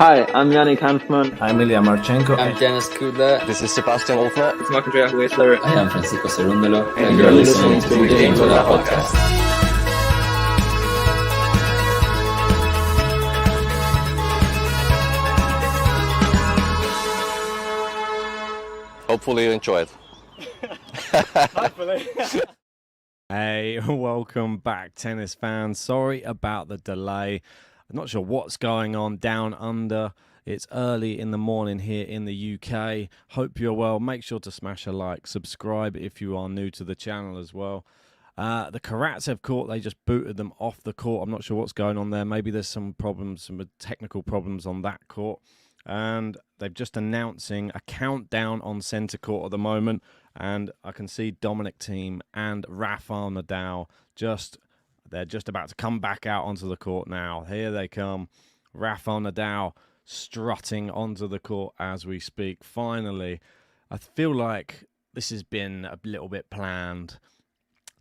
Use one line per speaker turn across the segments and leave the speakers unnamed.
Hi, I'm Yannick Hanfman.
I'm Ilya Marchenko.
I'm Dennis Kudla.
This is Sebastian Wolfner.
It's Marc-Andrea Whistler.
I am Francisco Cerundolo.
And you're listening to the Game to Love podcast. Hopefully you enjoy it.
Hopefully.
Hey, welcome back, tennis fans. Sorry about the delay. I'm not sure what's going on down under. It's early in the morning here in the UK. Hope you're well. Make sure to smash a like. Subscribe if you are new to the channel as well. The Karatsev court, they just booted them off the court. I'm not sure what's going on there. Maybe there's some problems, some technical problems on that court. And they're just announcing a countdown on centre court at the moment. And I can see Dominic Thiem and Rafael NADAL they're just about to come back out onto the court now. Here they come. Rafa Nadal strutting onto the court as we speak. Finally, I feel like this has been a little bit planned.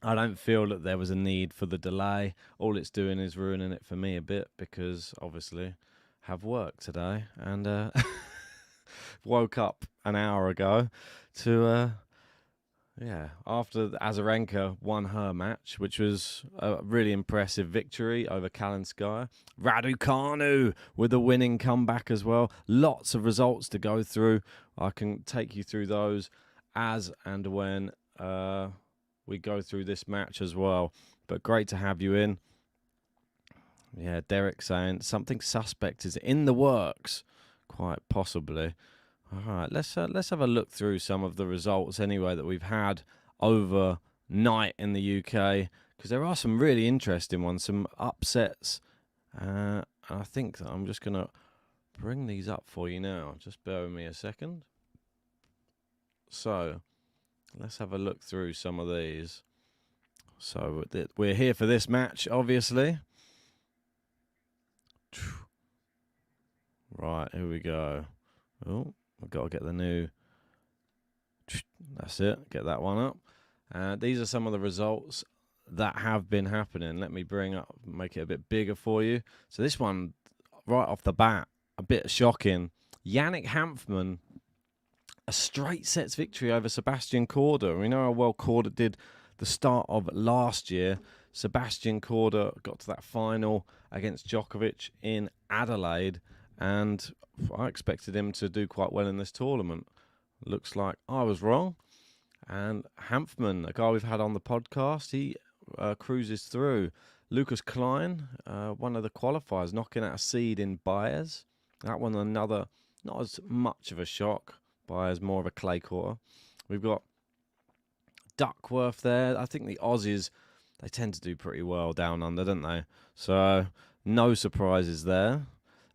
I don't feel that there was a need for the delay. All it's doing is ruining it for me a bit because obviously I have work today and woke up an hour ago to after Azarenka won her match, which was a really impressive victory over Kalinskaya. Raducanu with a winning comeback as well. Lots of results to go through. I can take you through those as and when we go through this match as well. But great to have you in. Yeah, Derek saying something suspect is in the works, quite possibly. All right, let's have a look through some of the results anyway that we've had overnight in the UK, because there are some really interesting ones, some upsets. I think that I'm just going to bring these up for you now. Just bear with me a second. So let's have a look through some of these. So we're here for this match, obviously. Right, here we go. Oh. I've got to get the new, that's it, get that one up. These are some of the results that have been happening. Let me make it a bit bigger for you. So this one, right off the bat, a bit shocking. Yannick Hanfman, a straight sets victory over Sebastian Korda. We know how well Korda did the start of last year. Sebastian Korda got to that final against Djokovic in Adelaide, and I expected him to do quite well in this tournament. Looks like I was wrong. And Hanfman, a guy we've had on the podcast, he cruises through. Lucas Klein, one of the qualifiers, knocking out a seed in Baez. That one another, not as much of a shock. Baez more of a clay quarter. We've got Duckworth there. I think the Aussies, they tend to do pretty well down under, don't they? So no surprises there.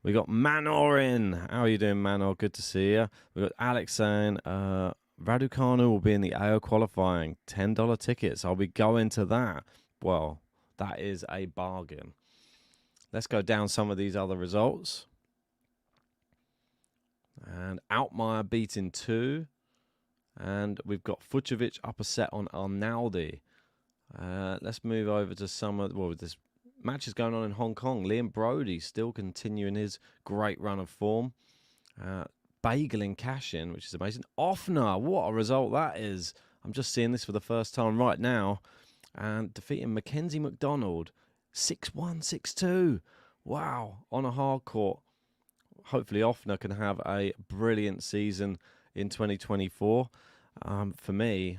We got Manor in. How are you doing, Manor? Good to see you. We got Alex saying Raducanu will be in the AO qualifying. $10 tickets. I'll be going to that. Well, that is a bargain. Let's go down some of these other results. And Altmaier beating 2. And we've got Fucsovics up a set on Arnaldi. Let's move over to some of this match is going on in Hong Kong. Liam Brody still continuing his great run of form. Bageling cash-in, which is amazing. Offner, what a result that is. I'm just seeing this for the first time right now. And defeating Mackenzie McDonald. 6-1, 6-2. Wow, on a hard court. Hopefully Offner can have a brilliant season in 2024. For me,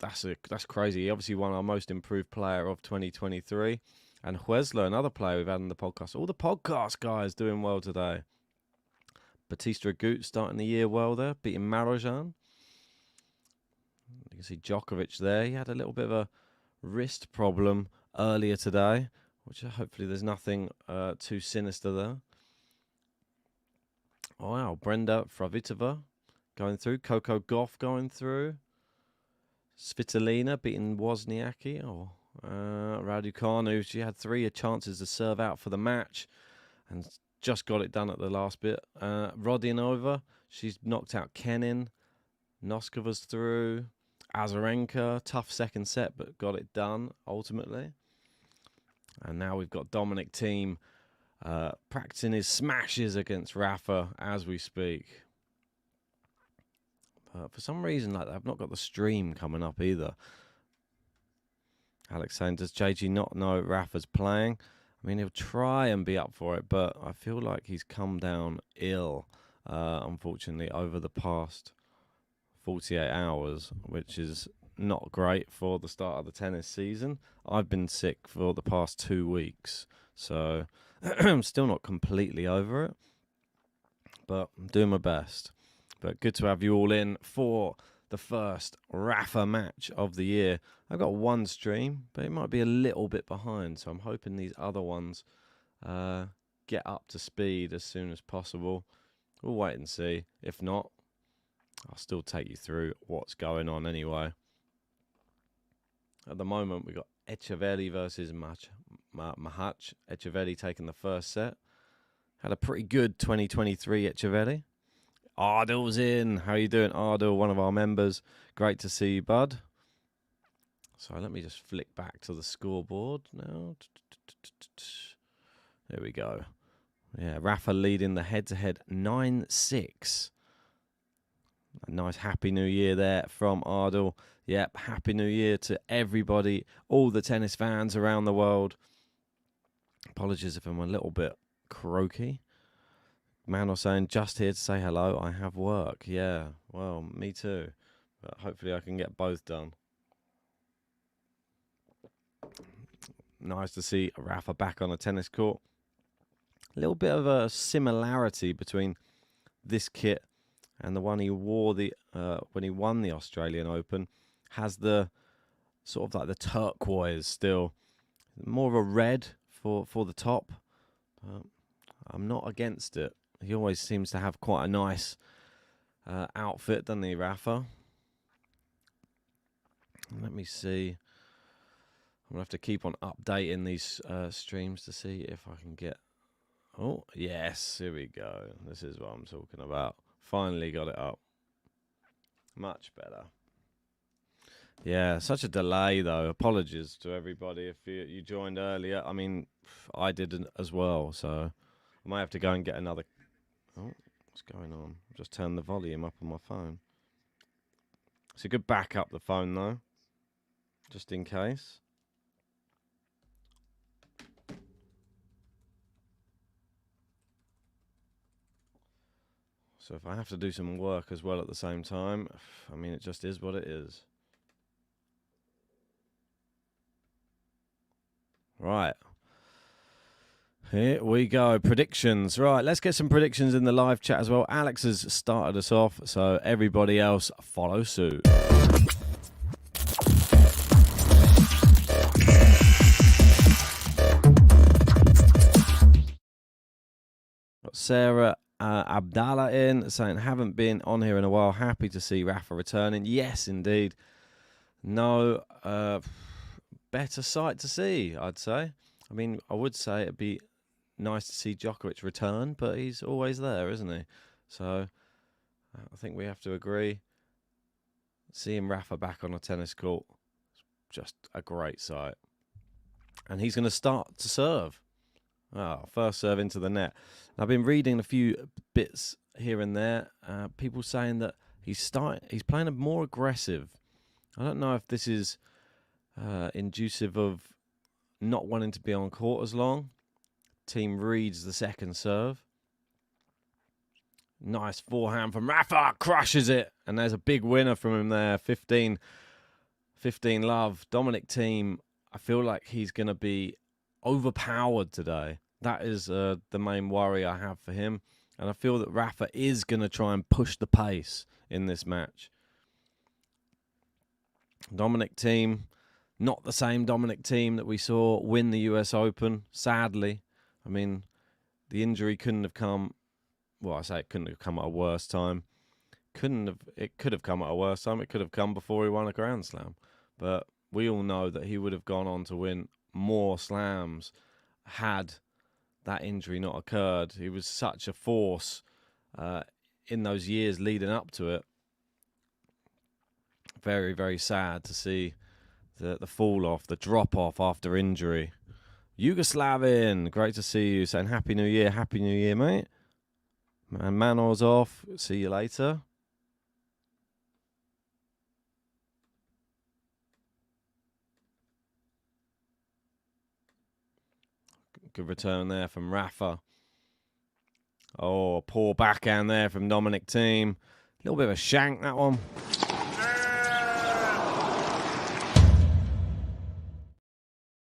that's crazy. He obviously won our most improved player of 2023. And Huesler, another player we've had on the podcast. All the podcast guys doing well today. Batista Agut starting the year well there, beating Marojan. You can see Djokovic there. He had a little bit of a wrist problem earlier today, which hopefully there's nothing too sinister there. Oh, wow, Brenda Fravitova going through. Coco Gauff going through. Svitolina beating Wozniacki. Raducanu, she had 3 chances to serve out for the match and just got it done at the last bit. Rodionova, she's knocked out Kenin. Noskova's through. Azarenka, tough second set, but got it done ultimately. And now we've got Dominic Thiem practicing his smashes against Rafa as we speak. But for some reason, like, I've not got the stream coming up either. Alex saying, does JG not know Rafa's playing? I mean, he'll try and be up for it, but I feel like he's come down ill, unfortunately, over the past 48 hours, which is not great for the start of the tennis season. I've been sick for the past 2 weeks, so I'm still not completely over it, but I'm doing my best. But good to have you all in for the first Rafa match of the year. I've got one stream, but it might be a little bit behind, so I'm hoping these other ones get up to speed as soon as possible. We'll wait and see. If not, I'll still take you through what's going on anyway. At the moment, we've got Echeverri versus Mahach. Echeverri taking the first set. Had a pretty good 2023 Echeverri. Ardil's in. How you doing, Ardil? One of our members. Great to see you, bud. So let me just flick back to the scoreboard now. There we go. Yeah, Rafa leading the head-to-head 9-6. A nice Happy New Year there from Ardil. Yep, Happy New Year to everybody, all the tennis fans around the world. Apologies if I'm a little bit croaky. Manuel saying, just here to say hello, I have work. Yeah, well, me too. But hopefully I can get both done. Nice to see Rafa back on a tennis court. A little bit of a similarity between this kit and the one he wore when he won the Australian Open. Has the sort of like the turquoise still. More of a red for the top. I'm not against it. He always seems to have quite a nice outfit, doesn't he, Rafa? Let me see. I'm going to have to keep on updating these streams to see if I can get... Oh, yes, here we go. This is what I'm talking about. Finally got it up. Much better. Yeah, such a delay, though. Apologies to everybody if you joined earlier. I mean, I didn't as well, so I might have to go and get another... Oh, what's going on? Just turn the volume up on my phone. It's a good back up the phone, though, just in case. So if I have to do some work as well at the same time, I mean, it just is what it is. Right. Here we go. Predictions. Right, let's get some predictions in the live chat as well. Alex has started us off, so everybody else follow suit. Got Sarah Abdallah in, saying, haven't been on here in a while. Happy to see Rafa returning. Yes, indeed. No better sight to see, I'd say. I mean, I would say it'd be nice to see Djokovic return, but he's always there, isn't he? So I think we have to agree. Seeing Rafa back on a tennis court is just a great sight. And he's going to start to serve. First serve into the net. I've been reading a few bits here and there. People saying that he's playing a more aggressive. I don't know if this is inducive of not wanting to be on court as long. Thiem reads the second serve. Nice forehand from Rafa. Crushes it. And there's a big winner from him there. 15 love. Dominic Thiem, I feel like he's going to be overpowered today. That is the main worry I have for him. And I feel that Rafa is going to try and push the pace in this match. Dominic Thiem, not the same Dominic Thiem that we saw win the US Open, sadly. I mean, the injury couldn't have come... Well, I say it couldn't have come at a worse time. It could have come at a worse time. It could have come before he won a Grand Slam. But we all know that he would have gone on to win more slams had that injury not occurred. He was such a force in those years leading up to it. Very, very sad to see the fall off, the drop off after injury. Yugoslavin, great to see you. Saying Happy New Year, mate. And Manor's off. See you later. Good return there from Rafa. Oh, poor backhand there from Dominic Thiem. A little bit of a shank, that one.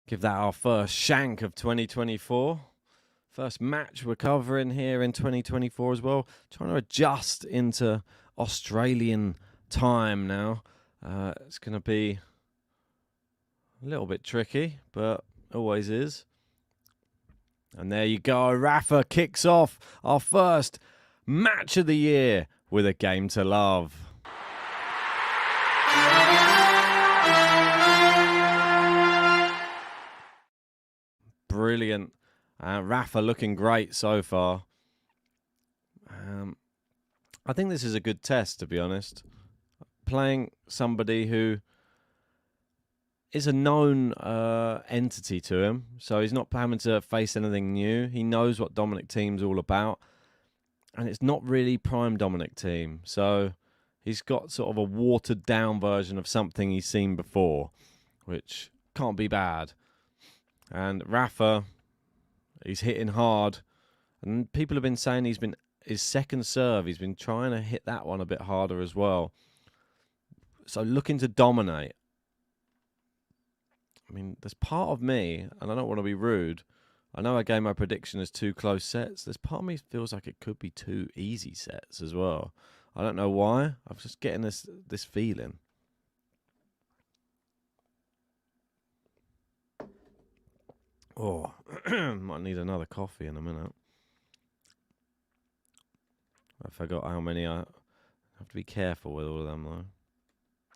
Give that our first shank of 2024. First match we're covering here in 2024 as well. Trying to adjust into Australian time now. It's going to be a little bit tricky, but always is. And there you go. Rafa kicks off our first match of the year with a game to love. Brilliant. Rafa looking great so far. I think this is a good test, to be honest. Playing somebody who is a known entity to him, so he's not having to face anything new. He knows what Dominic Thiem's all about, and it's not really prime Dominic Thiem, so he's got sort of a watered-down version of something he's seen before, which can't be bad. And Rafa, he's hitting hard, and people have been saying his second serve, he's been trying to hit that one a bit harder as well. So looking to dominate. I mean, there's part of me, and I don't want to be rude, I know I gave my prediction as 2 close sets. There's part of me feels like it could be 2 easy sets as well. I don't know why. I'm just getting this feeling. Oh, might need another coffee in a minute. I forgot how many I have to be careful with all of them though.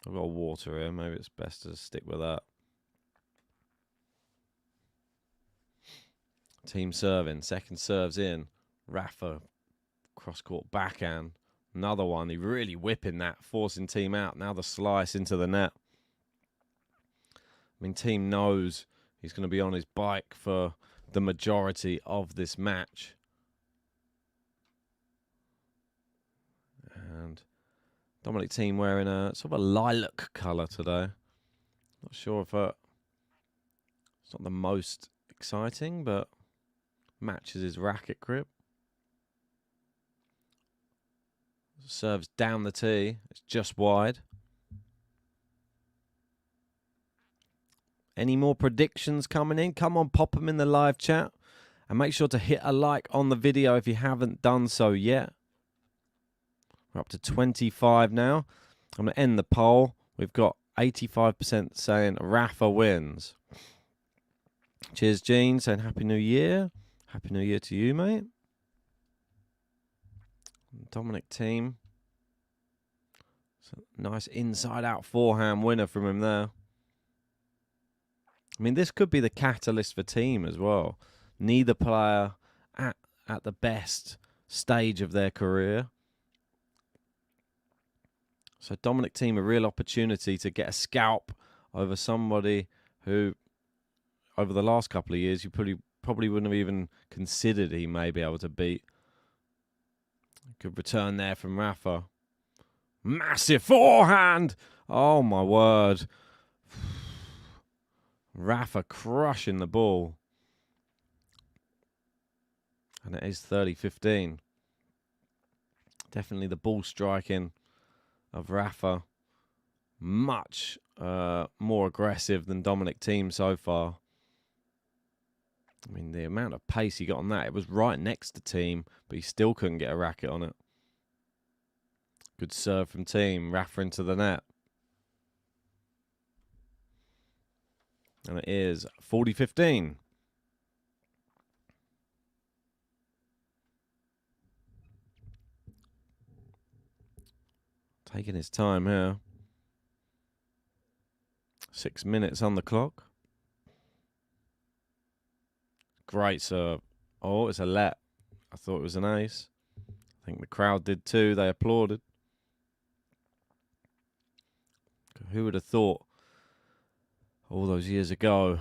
I've got water here. Maybe it's best to stick with that. Team serving. Second serves in. Rafa. Cross-court backhand. Another one. He really whipping that. Forcing Thiem out. Now the slice into the net. I mean, Thiem knows he's going to be on his bike for the majority of this match. And Dominic Thiem wearing a sort of a lilac colour today. Not sure if it's not the most exciting, but matches his racket grip. Serves down the tee. It's just wide. Any more predictions coming in? Come on, pop them in the live chat. And make sure to hit a like on the video if you haven't done so yet. We're up to 25 now. I'm going to end the poll. We've got 85% saying Rafa wins. Cheers, Gene, saying Happy New Year. Happy New Year to you, mate. Dominic Thiem. Nice inside-out forehand winner from him there. I mean, this could be the catalyst for Thiem as well. Neither player at the best stage of their career. So Dominic Thiem, a real opportunity to get a scalp over somebody who, over the last couple of years, you probably wouldn't have even considered he may be able to beat. Good return there from Rafa. Massive forehand! Oh, my word. Rafa crushing the ball. And it is 30-15. Definitely the ball striking of Rafa. Much more aggressive than Dominic Thiem so far. I mean, the amount of pace he got on that, it was right next to Thiem, but he still couldn't get a racket on it. Good serve from Thiem. Rafa into the net. And it is 40-15. Taking his time here. 6 minutes on the clock. Great serve. Oh, it's a let. I thought it was an ace. I think the crowd did too. They applauded. Who would have thought all those years ago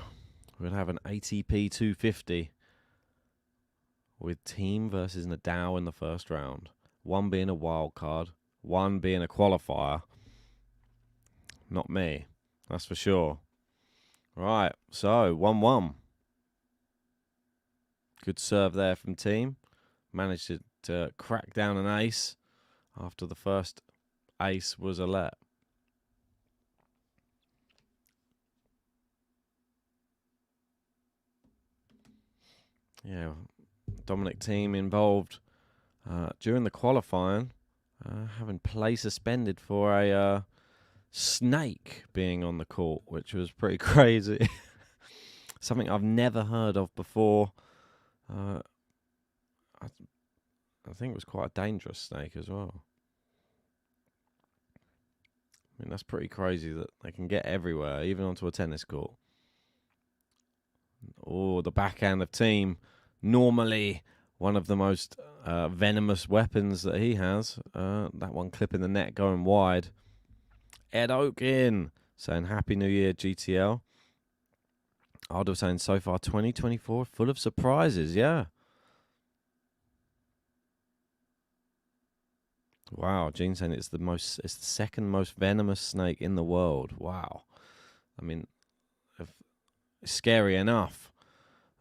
We're going to have an ATP 250 with Thiem versus Nadal in the first round. One being a wild card, one being a qualifier. Not me, that's for sure. Right, so 1-1. Good serve there from Thiem. Managed to crack down an ace after the first ace was a let. Yeah, Dominic Thiem involved during the qualifying, having play suspended for a snake being on the court, which was pretty crazy. Something I've never heard of before. I think it was quite a dangerous snake as well. I mean, that's pretty crazy that they can get everywhere, even onto a tennis court. Oh, the backhand of Thiem. Normally one of the most venomous weapons that he has. That one clipping the net, going wide. Ed Oakin saying Happy New Year, GTL. Ardell saying so far 2024 full of surprises. Yeah. Wow, Gene saying it's the second most venomous snake in the world. Wow. I mean, it's scary enough.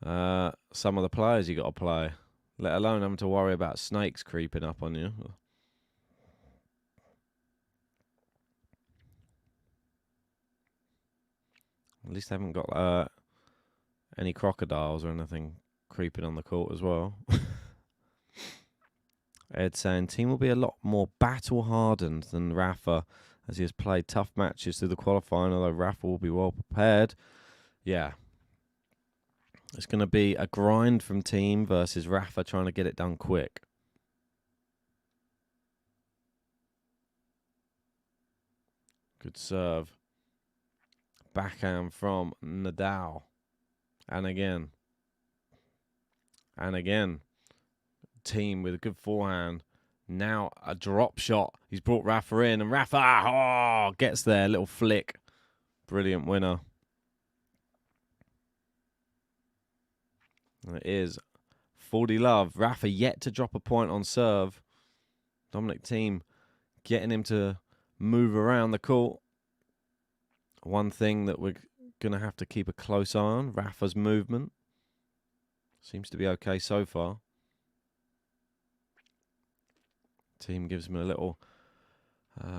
Some of the players you got to play, let alone having to worry about snakes creeping up on you. At least they haven't got any crocodiles or anything creeping on the court as well. Ed saying Thiem will be a lot more battle-hardened than Rafa, as he has played tough matches through the qualifying, although Rafa will be well prepared. Yeah. It's going to be a grind from Thiem versus Rafa trying to get it done quick. Good serve. Backhand from Nadal. And again. And again. Thiem with a good forehand. Now a drop shot. He's brought Rafa in, and Rafa gets there. Little flick. Brilliant winner. And it is 40 love. Rafa yet to drop a point on serve. Dominic Thiem getting him to move around the court. One thing that we're going to have to keep a close eye on, Rafa's movement. Seems to be okay so far. Thiem gives him a little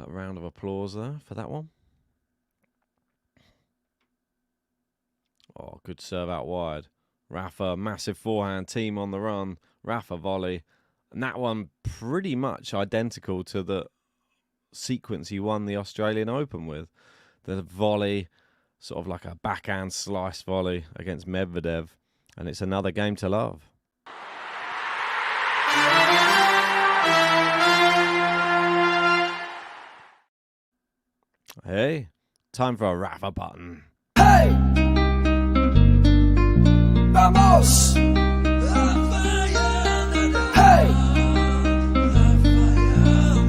round of applause there for that one. Oh, good serve out wide. Rafa, massive forehand. Thiem on the run. Rafa volley. And that one pretty much identical to the sequence he won the Australian Open with. The volley, sort of like a backhand slice volley against Medvedev. And it's another game to love. Hey, time for a Rafa button.
Hey! Vamos! Hey!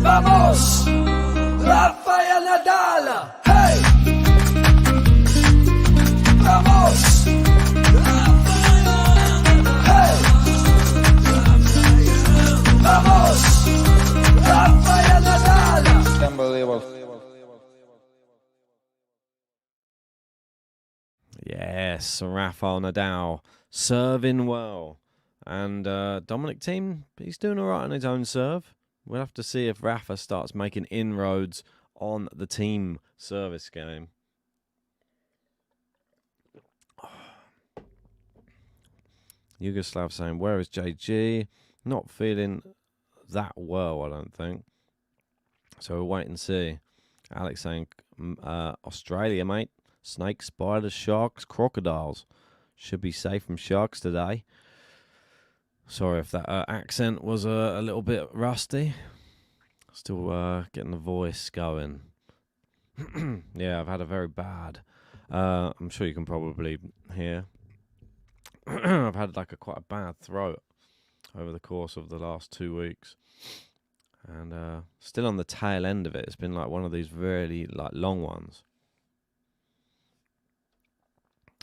Vamos! Rafael Nadal! Hey! Vamos! Hey! Vamos! Rafael Nadal!
Unbelievable.
Yes, Rafael Nadal serving well. And Dominic Thiem, he's doing all right on his own serve. We'll have to see if Rafa starts making inroads on the Thiem service game. Yugoslav saying, where is JG? Not feeling that well, I don't think. So we'll wait and see. Alex saying, Australia, mate. Snakes, spiders, sharks, crocodiles. Should be safe from sharks today. Sorry if that accent was a little bit rusty. Still getting the voice going. Yeah, I've had a very bad... I'm sure you can probably hear. I've had like quite a bad throat over the course of the last 2 weeks. And still on the tail end of it. It's been like one of these really like long ones.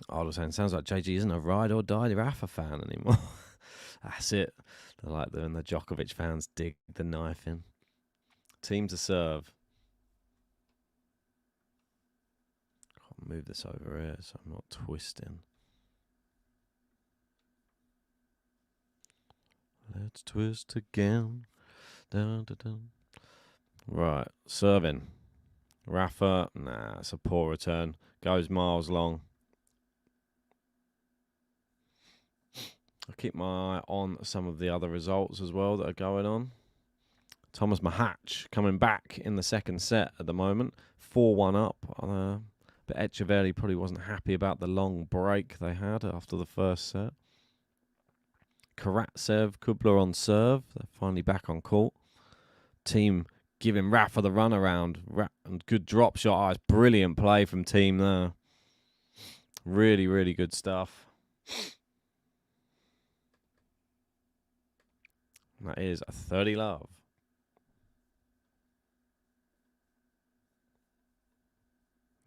I was saying, sounds like JG isn't a ride or die Rafa fan anymore. That's it. They're like when the Djokovic fans dig the knife in. Team to serve. I'll move this over here so I'm not twisting. Let's twist again. Dun, dun, dun. Right, serving. Rafa, nah, it's a poor return. Goes miles long. I'll keep my eye on some of the other results as well that are going on. Thomas Mahatch coming back in the second set at the moment. 4-1 up. But Echeverry probably wasn't happy about the long break they had after the first set. Karatsev, Kubler on serve. They're finally back on court. Thiem giving Rafa the runaround. And good drop shot. It's brilliant play from Thiem there. Really, really good stuff. That is a 30 love.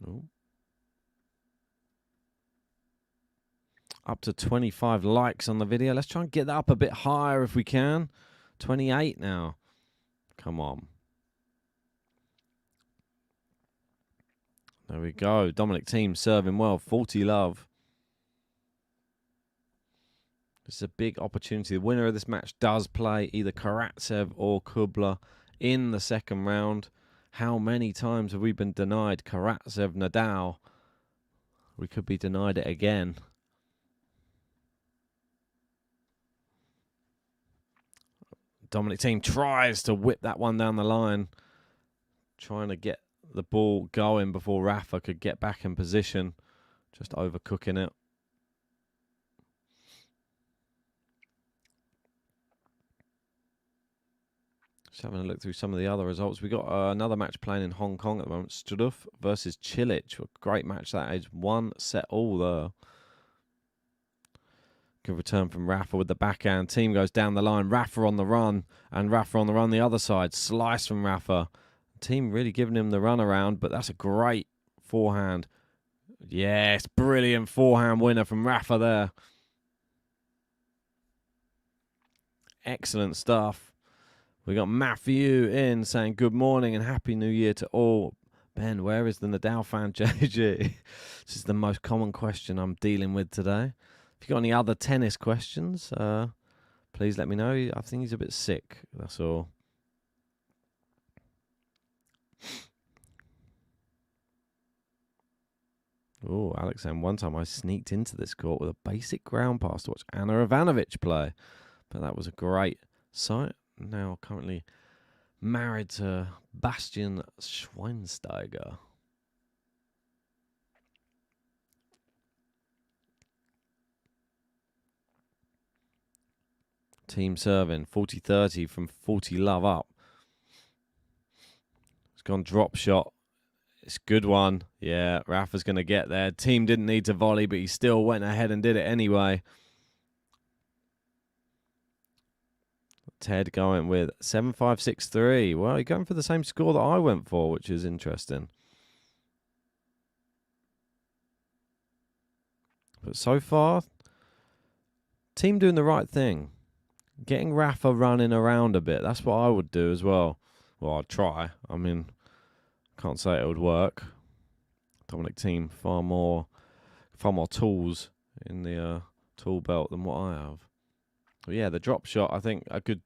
Ooh. Up to 25 likes on the video. Let's try and get that up a bit higher if we can. 28 now. Come on. There we go. Dominic Thiem serving well. 40 love. This is a big opportunity. The winner of this match does play either Karatsev or Kubler in the second round. How many times have we been denied Karatsev Nadal? We could be denied it again. Dominic Thiem tries to whip that one down the line. Trying to get the ball going before Rafa could get back in position. Just overcooking it. Just having a look through some of the other results. We got another match playing in Hong Kong at the moment. Struff versus Cilic. A great match that is. 1 set all there. Good return from Rafa with the backhand. Thiem goes down the line. Rafa on the run. And Rafa on the run the other side. Slice from Rafa. Thiem really giving him the run around. But that's a great forehand. Yes, brilliant forehand winner from Rafa there. Excellent stuff. We got Matthew in saying good morning and happy new year to all. Ben, where is the Nadal fan, JG? This is the most common question I'm dealing with today. If you've got any other tennis questions, please let me know. I think he's a bit sick, that's all. Oh, Alex saying one time I sneaked into this court with a basic ground pass to watch Anna Ivanovic play. But that was a great sight. Now currently married to Bastian Schweinsteiger. Thiem serving 40-30 from 40 love up. It's gone drop shot. It's a good one. Yeah, Rafa's going to get there. Thiem didn't need to volley, but he still went ahead and did it anyway. Ted going with 7-5-6-3. Well, you're going for the same score that I went for, which is interesting. But so far, Thiem doing the right thing. Getting Rafa running around a bit. That's what I would do as well. Well, I'd try. I mean, can't say it would work. Dominic Thiem far more tools in the tool belt than what I have. But yeah, the drop shot, I think I could.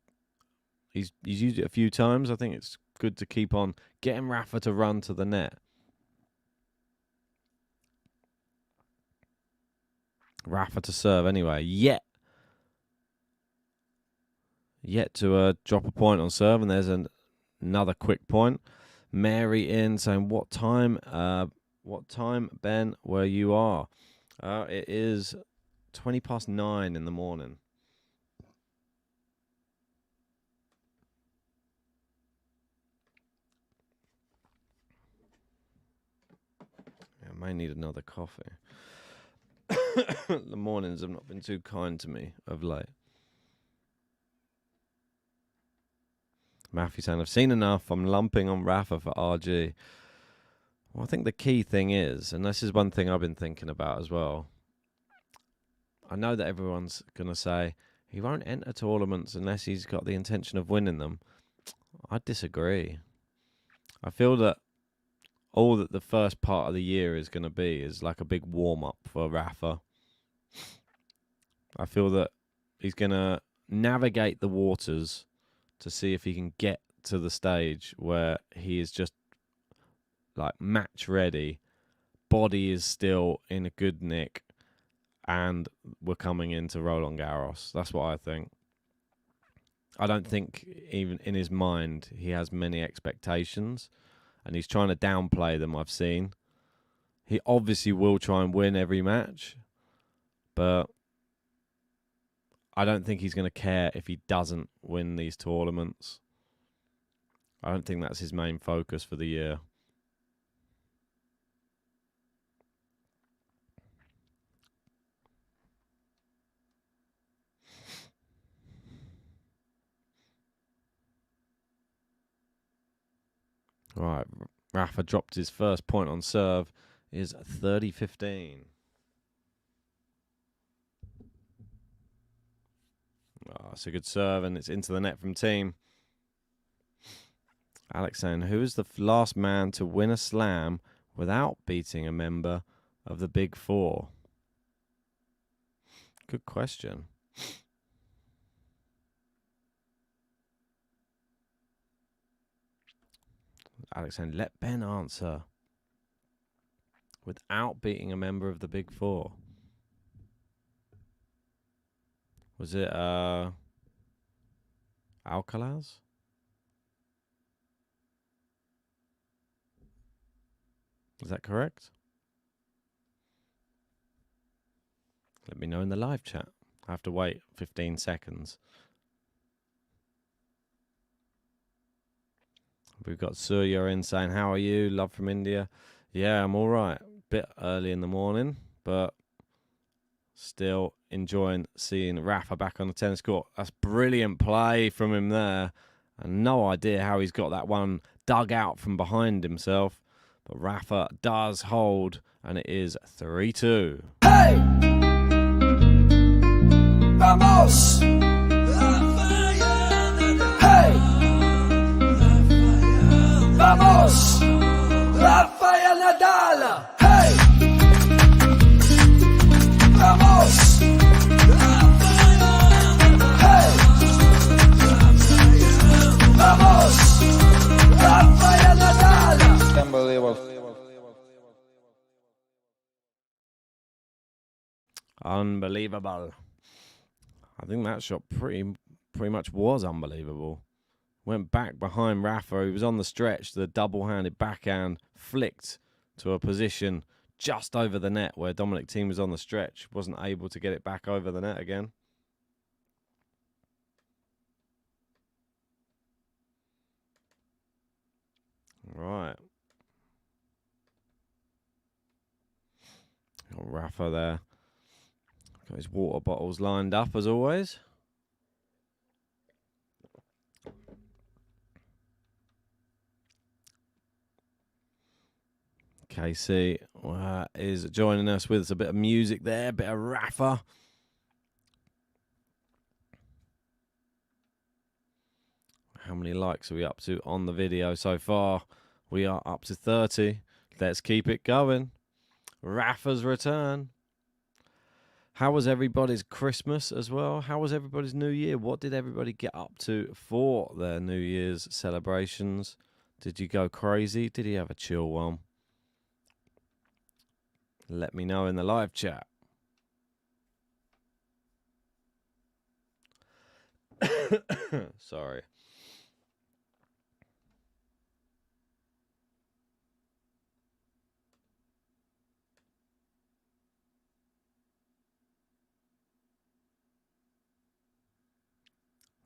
He's used it a few times. I think it's good to keep on getting Rafa to run to the net. Rafa to serve anyway. Yet to drop a point on serve, and there's another quick point. Mary in saying, what time, Ben, where you are? It is 9:20 in the morning. I may need another coffee. The mornings have not been too kind to me of late. Matthew saying, I've seen enough. I'm lumping on Rafa for RG. Well, I think the key thing is, and this is one thing I've been thinking about as well, I know that everyone's going to say he won't enter tournaments unless he's got the intention of winning them. I disagree. I feel that all that the first part of the year is going to be is like a big warm-up for Rafa. I feel that he's going to navigate the waters to see if he can get to the stage where he is just like match ready, body is still in a good nick, and we're coming into Roland Garros. That's what I think. I don't think even in his mind he has many expectations, and he's trying to downplay them, I've seen. He obviously will try and win every match, but I don't think he's going to care if he doesn't win these tournaments. I don't think that's his main focus for the year. Right, Rafa dropped his first point on serve. Is 30-15. Oh, it's a good serve, and it's into the net from Thiem. Alex saying, who is the last man to win a slam without beating a member of the Big Four? Good question. Alex saying, let Ben answer. Without beating a member of the Big Four. Was it Alcaraz? Is that correct? Let me know in the live chat. I have to wait 15 seconds. We've got Surya in saying, how are you? Love from India. Yeah, I'm all right. Bit early in the morning, but still enjoying seeing Rafa back on the tennis court. That's brilliant play from him there. And no idea how he's got that one dug out from behind himself. But Rafa does hold, and it is 3-2.
Hey! Vamos! Hey! Vamos! Rafael Nadal! Hey! Vamos! Hey! Vamos! Rafael Nadal!
Unbelievable. I think that shot pretty much was unbelievable. Went back behind Rafa. He was on the stretch. The double-handed backhand flicked to a position just over the net where Dominic Thiem was on the stretch. Wasn't able to get it back over the net again. Right. Got Rafa there. Got his water bottles lined up as always. KC is joining us with a bit of music there, a bit of Rafa. How many likes are we up to on the video so far? We are up to 30. Let's keep it going. Rafa's return. How was everybody's Christmas as well? How was everybody's New Year? What did everybody get up to for their New Year's celebrations? Did you go crazy? Did you have a chill one? Let me know in the live chat. Sorry.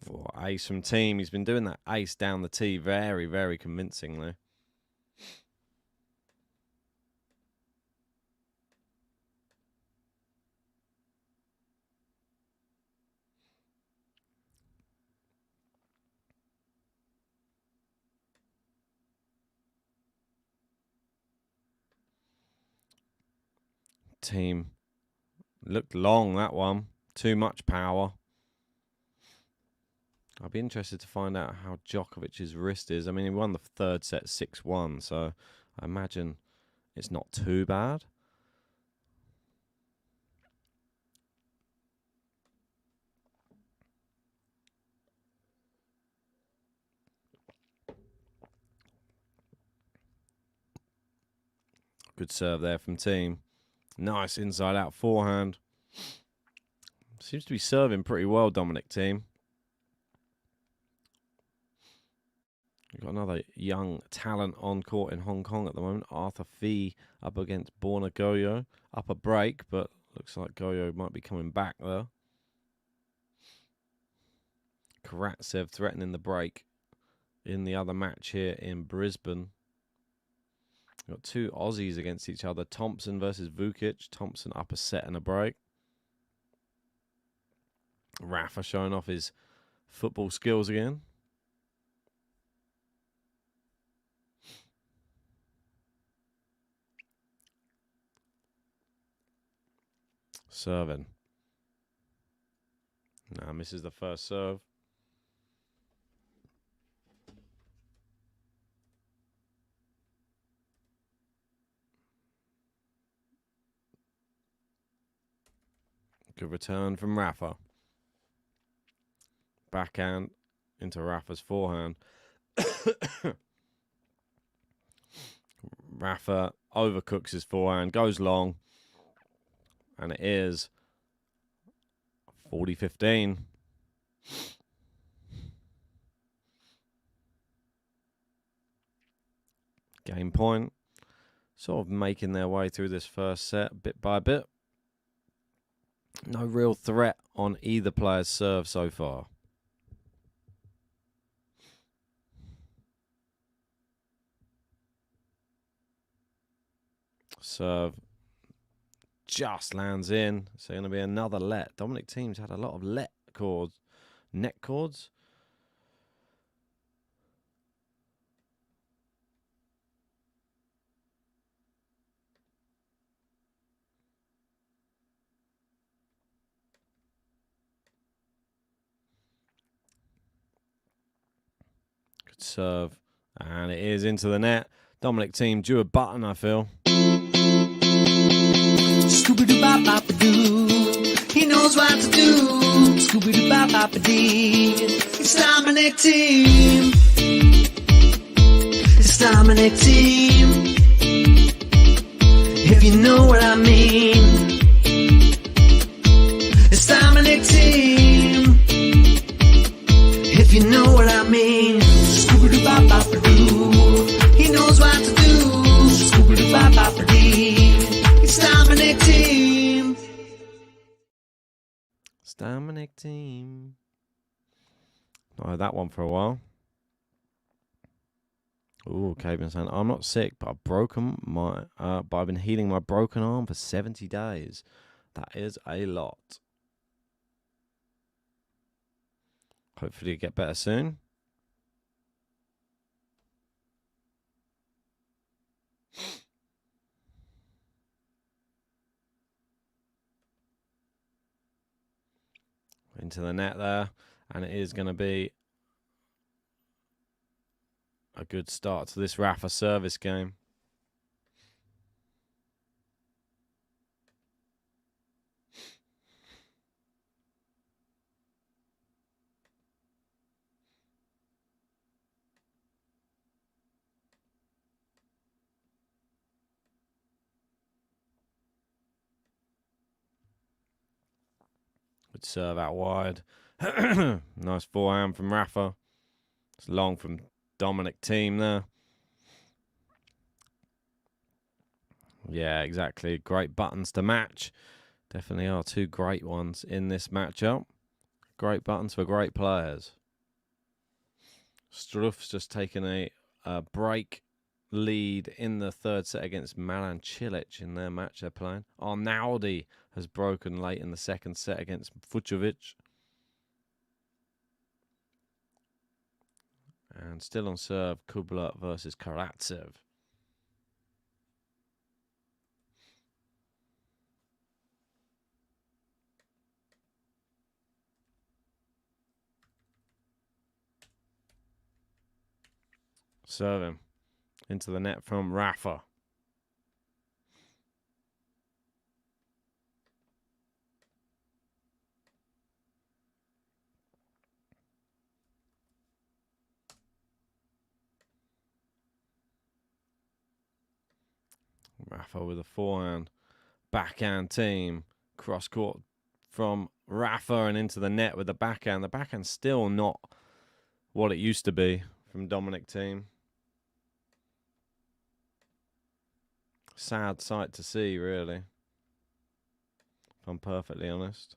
Oh, ace from Thiem. He's been doing that ace down the tee very, very convincingly. Thiem Looked long, that one. Too much power. I'll be interested to find out how Djokovic's wrist is. I mean, he won the third set 6-1, so I imagine it's not too bad. Good serve there from Thiem. Nice inside-out forehand. Seems to be serving pretty well, Dominic Thiem. You've got another young talent on court in Hong Kong at the moment. Arthur Fee up against Borna Goyo. Up a break, but looks like Goyo might be coming back there. Karatsev threatening the break in the other match here in Brisbane. Got two Aussies against each other. Thompson versus Vukic. Thompson up a set and a break. Rafa showing off his football skills again. Serving. Now misses the first serve. Good return from Rafa. Backhand into Rafa's forehand. Rafa overcooks his forehand, goes long, and it is 40-15. Game point. Sort of making their way through this first set bit by bit. No real threat on either player's serve so far. Serve just lands in. So going to be another let. Dominic Thiem's had a lot of let chords, net chords. Good serve. And it is into the net. Dominic Thiem drew a button, I feel.
Scooby-Doo-bop-bop-a-doo. He knows what to do. Scooby-Doo-bop-bop-a-dee. It's Dominic Thiem. It's Dominic Thiem. If you know what I mean. It's Dominic Thiem. If you know what I mean. Scooby-Doo-bop-bop-a-doo. He knows what to do. Scooby-Doo-bop-bop-a-dee. It's Dominic Thiem.
It's Dominic Thiem. Not heard that one for a while. Ooh, Caben saying, I'm not sick, but I've broken my but I've been healing my broken arm for 70 days. That is a lot. Hopefully you get better soon. Into the net there, and it is going to be a good start to this Rafa service game. Good serve out wide. Nice forehand from Rafa. It's long from Dominic Thiem there. Yeah, exactly. Great buttons to match. Definitely are two great ones in this matchup. Great buttons for great players. Struff's just taken a break lead in the third set against Milan Cilic in their match they're playing. Arnaldi has broken late in the second set against Vucevic. And still on serve, Kubler versus Karatsev. Serving into the net from Rafa. Rafa with a forehand. Backhand Thiem. Cross court from Rafa and into the net with the backhand. The backhand's still not what it used to be from Dominic Thiem. Sad sight to see, really, if I'm perfectly honest.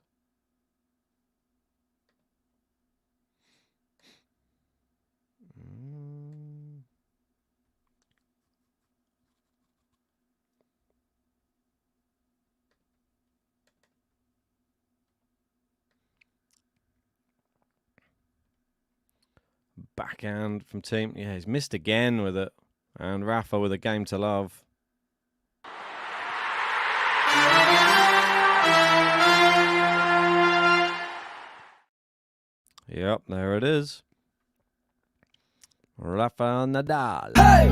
Backhand from Thiem. Yeah, he's missed again with it. And Rafa with a game to love. Yep, there it is. Rafa Nadal.
Hey!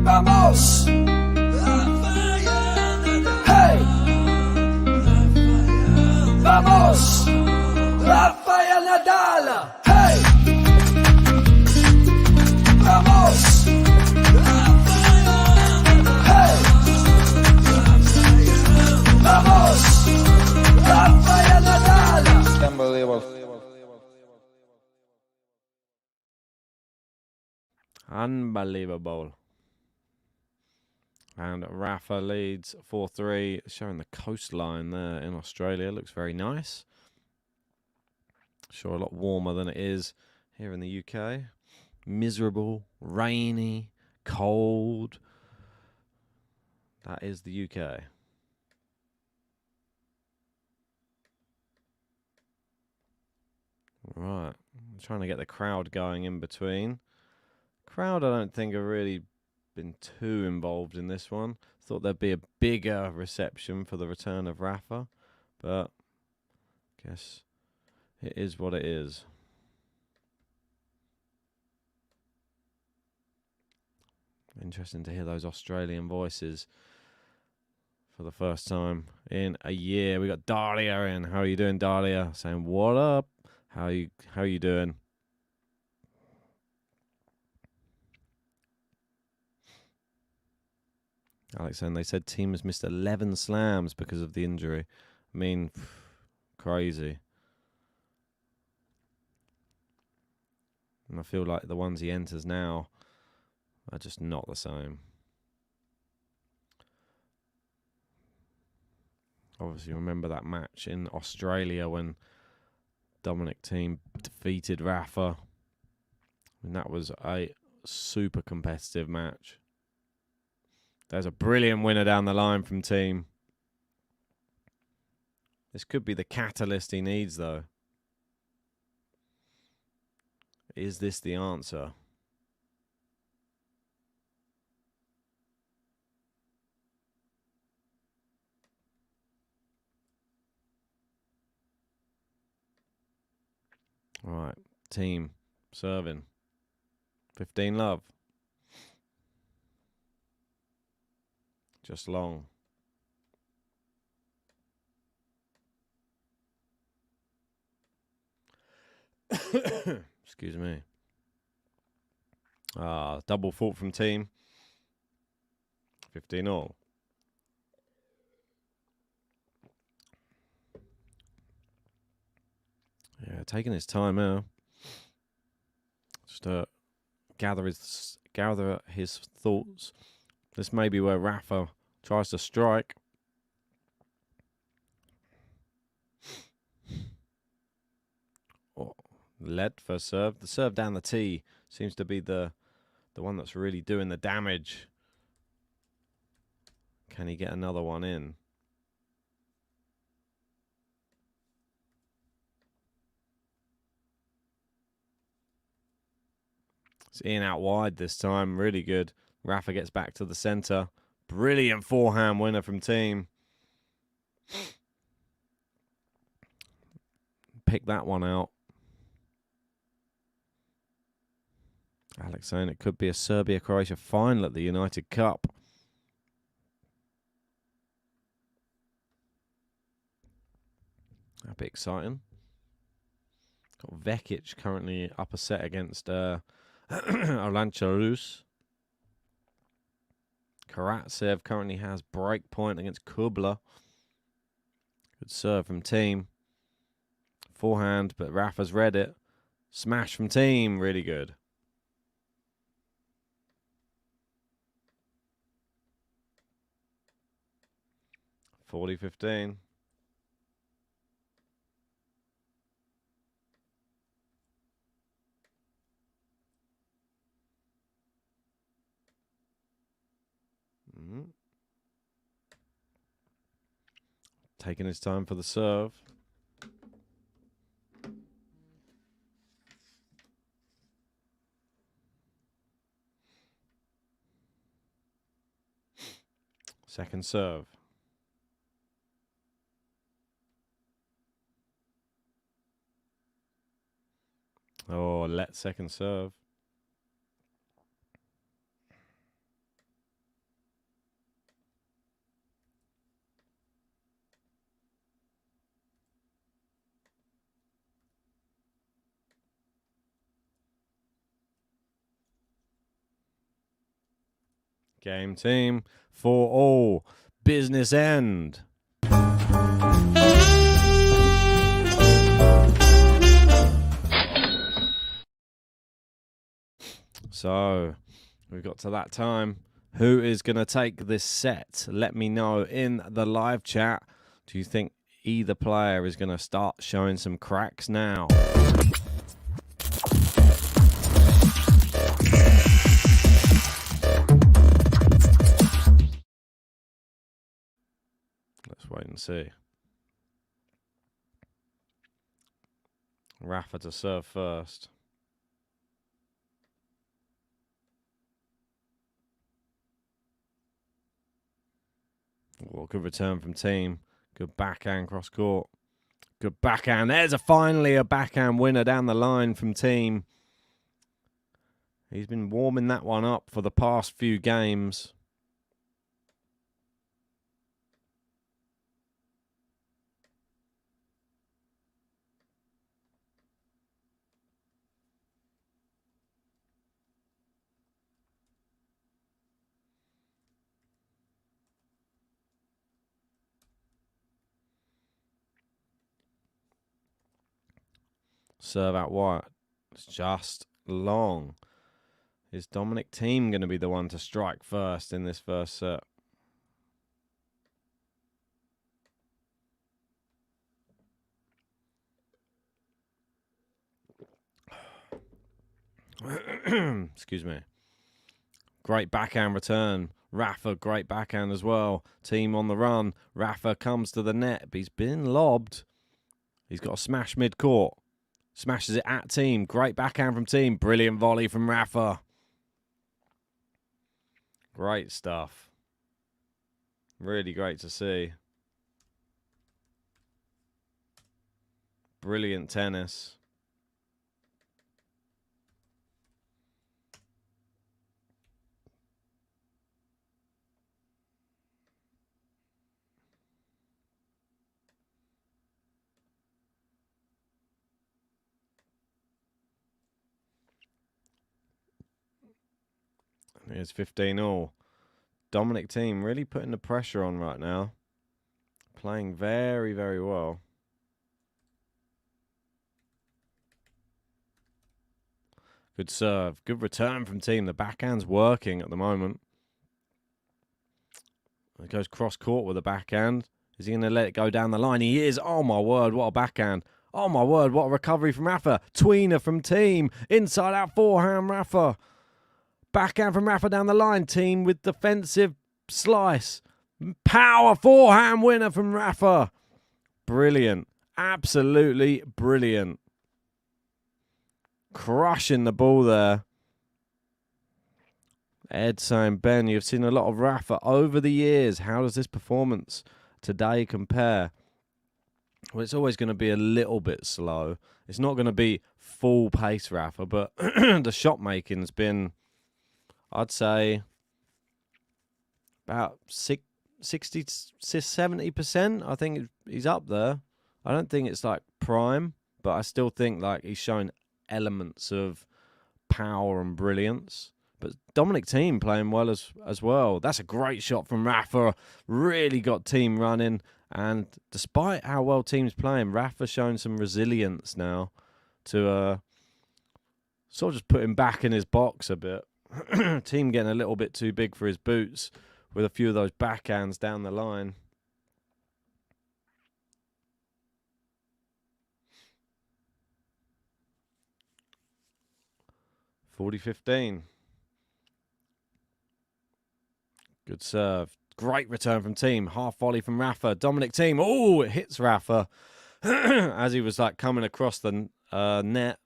Vamos! Hey! Vamos! Rafael Nadal! Hey! Vamos! Hey! Vamos! Rafael Nadal!
Unbelievable. And Rafa leads 4-3, showing the coastline there in Australia. Looks very nice. Sure, a lot warmer than it is here in the UK. Miserable, rainy, cold. That is the UK. Right, I'm trying to get the crowd going in between. Crowd, I don't think have really been too involved in this one. Thought there'd be a bigger reception for the return of Rafa, but guess it is what it is. Interesting to hear those Australian voices for the first time in a year. We got Dahlia in. How are you doing, Dahlia? Saying what up? How you doing? Alex, and they said Thiem has missed 11 slams because of the injury. I mean, crazy. And I feel like the ones he enters now are just not the same. Obviously, remember that match in Australia when Dominic Thiem defeated Rafa. And that was a super competitive match. There's a brilliant winner down the line from Thiem. This could be the catalyst he needs, though. Is this the answer? All right, Thiem serving. 15 love. Just long. Excuse me. Double fault from Thiem. 15 all. Yeah, taking his time now. Just gather his thoughts. This may be where Rafa tries to strike. Oh, led first serve. The serve down the tee seems to be the one that's really doing the damage. Can he get another one in? It's in out wide this time. Really good. Rafa gets back to the centre. Brilliant forehand winner from Thiem. Pick that one out. Alex saying it could be a Serbia-Croatia final at the United Cup. That'd be exciting. Got Vekic currently up a set against Arlancha. Karatsev currently has break point against Kubler. Good serve from Thiem. Forehand, but Rafa's read it. Smash from Thiem, really good. (40-15). Taking his time for the serve. Second serve. Oh, let second serve. Game team for all. Business end. So, we've got to that time. Who is going to take this set? Let me know in the live chat. Do you think either player is going to start showing some cracks now? Let's wait and see. Rafa to serve first. Oh, good return from Thiem. Good backhand cross court. Good backhand. There's finally a backhand winner down the line from Thiem. He's been warming that one up for the past few games. Serve out wide. It's just long. Is Dominic Thiem going to be the one to strike first in this first set? Excuse me. Great backhand return. Rafa, great backhand as well. Thiem on the run. Rafa comes to the net, but he's been lobbed. He's got a smash mid-court. Smashes it at Thiem. Great backhand from Thiem. Brilliant volley from Rafa. Great stuff. Really great to see. Brilliant tennis. Here's 15-all. Dominic Thiem really putting the pressure on right now. Playing very, very well. Good serve. Good return from Thiem. The backhand's working at the moment. It goes cross-court with the backhand. Is he going to let it go down the line? He is. Oh, my word. What a backhand. Oh, my word. What a recovery from Rafa. Tweener from Thiem. Inside out forehand, Rafa. Backhand from Rafa down the line. Thiem with defensive slice. Power forehand winner from Rafa. Brilliant. Absolutely brilliant. Crushing the ball there. Ed saying, Ben, you've seen a lot of Rafa over the years. How does this performance today compare? Well, it's always going to be a little bit slow. It's not going to be full pace, Rafa, but the shot making's been, I'd say, about 60 to 70%. I think he's up there. I don't think it's like prime, but I still think like he's showing elements of power and brilliance. But Dominic Thiem playing well as well. That's a great shot from Rafa. Really got Thiem running. And despite how well Thiem's playing, Rafa's showing some resilience now to sort of just put him back in his box a bit. Thiem getting a little bit too big for his boots with a few of those backhands down the line. (40-15). Good serve. Great return from Thiem. Half volley from Rafa. Dominic Thiem. Oh, it hits Rafa as he was like coming across the net.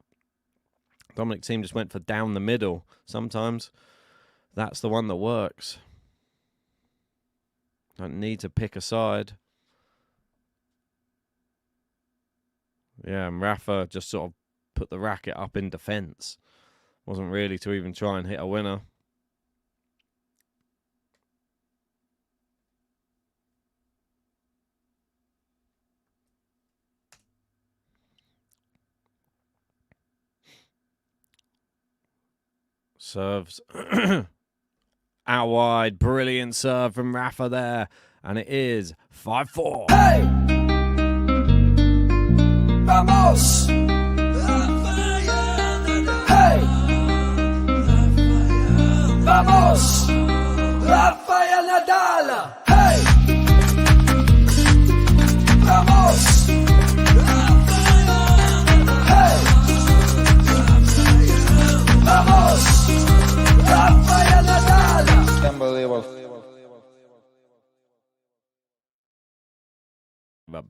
Dominic Thiem just went for down the middle. Sometimes that's the one that works. Don't need to pick a side. Yeah, and Rafa just sort of put the racket up in defence. Wasn't really to even try and hit a winner. Serves out wide. Brilliant serve from Rafa there. And it is 5-4.
Hey! Vamos! Hey! Vamos! Rafael Nadal! Hey! Vamos! Hey! Vamos! Rafael Nadal!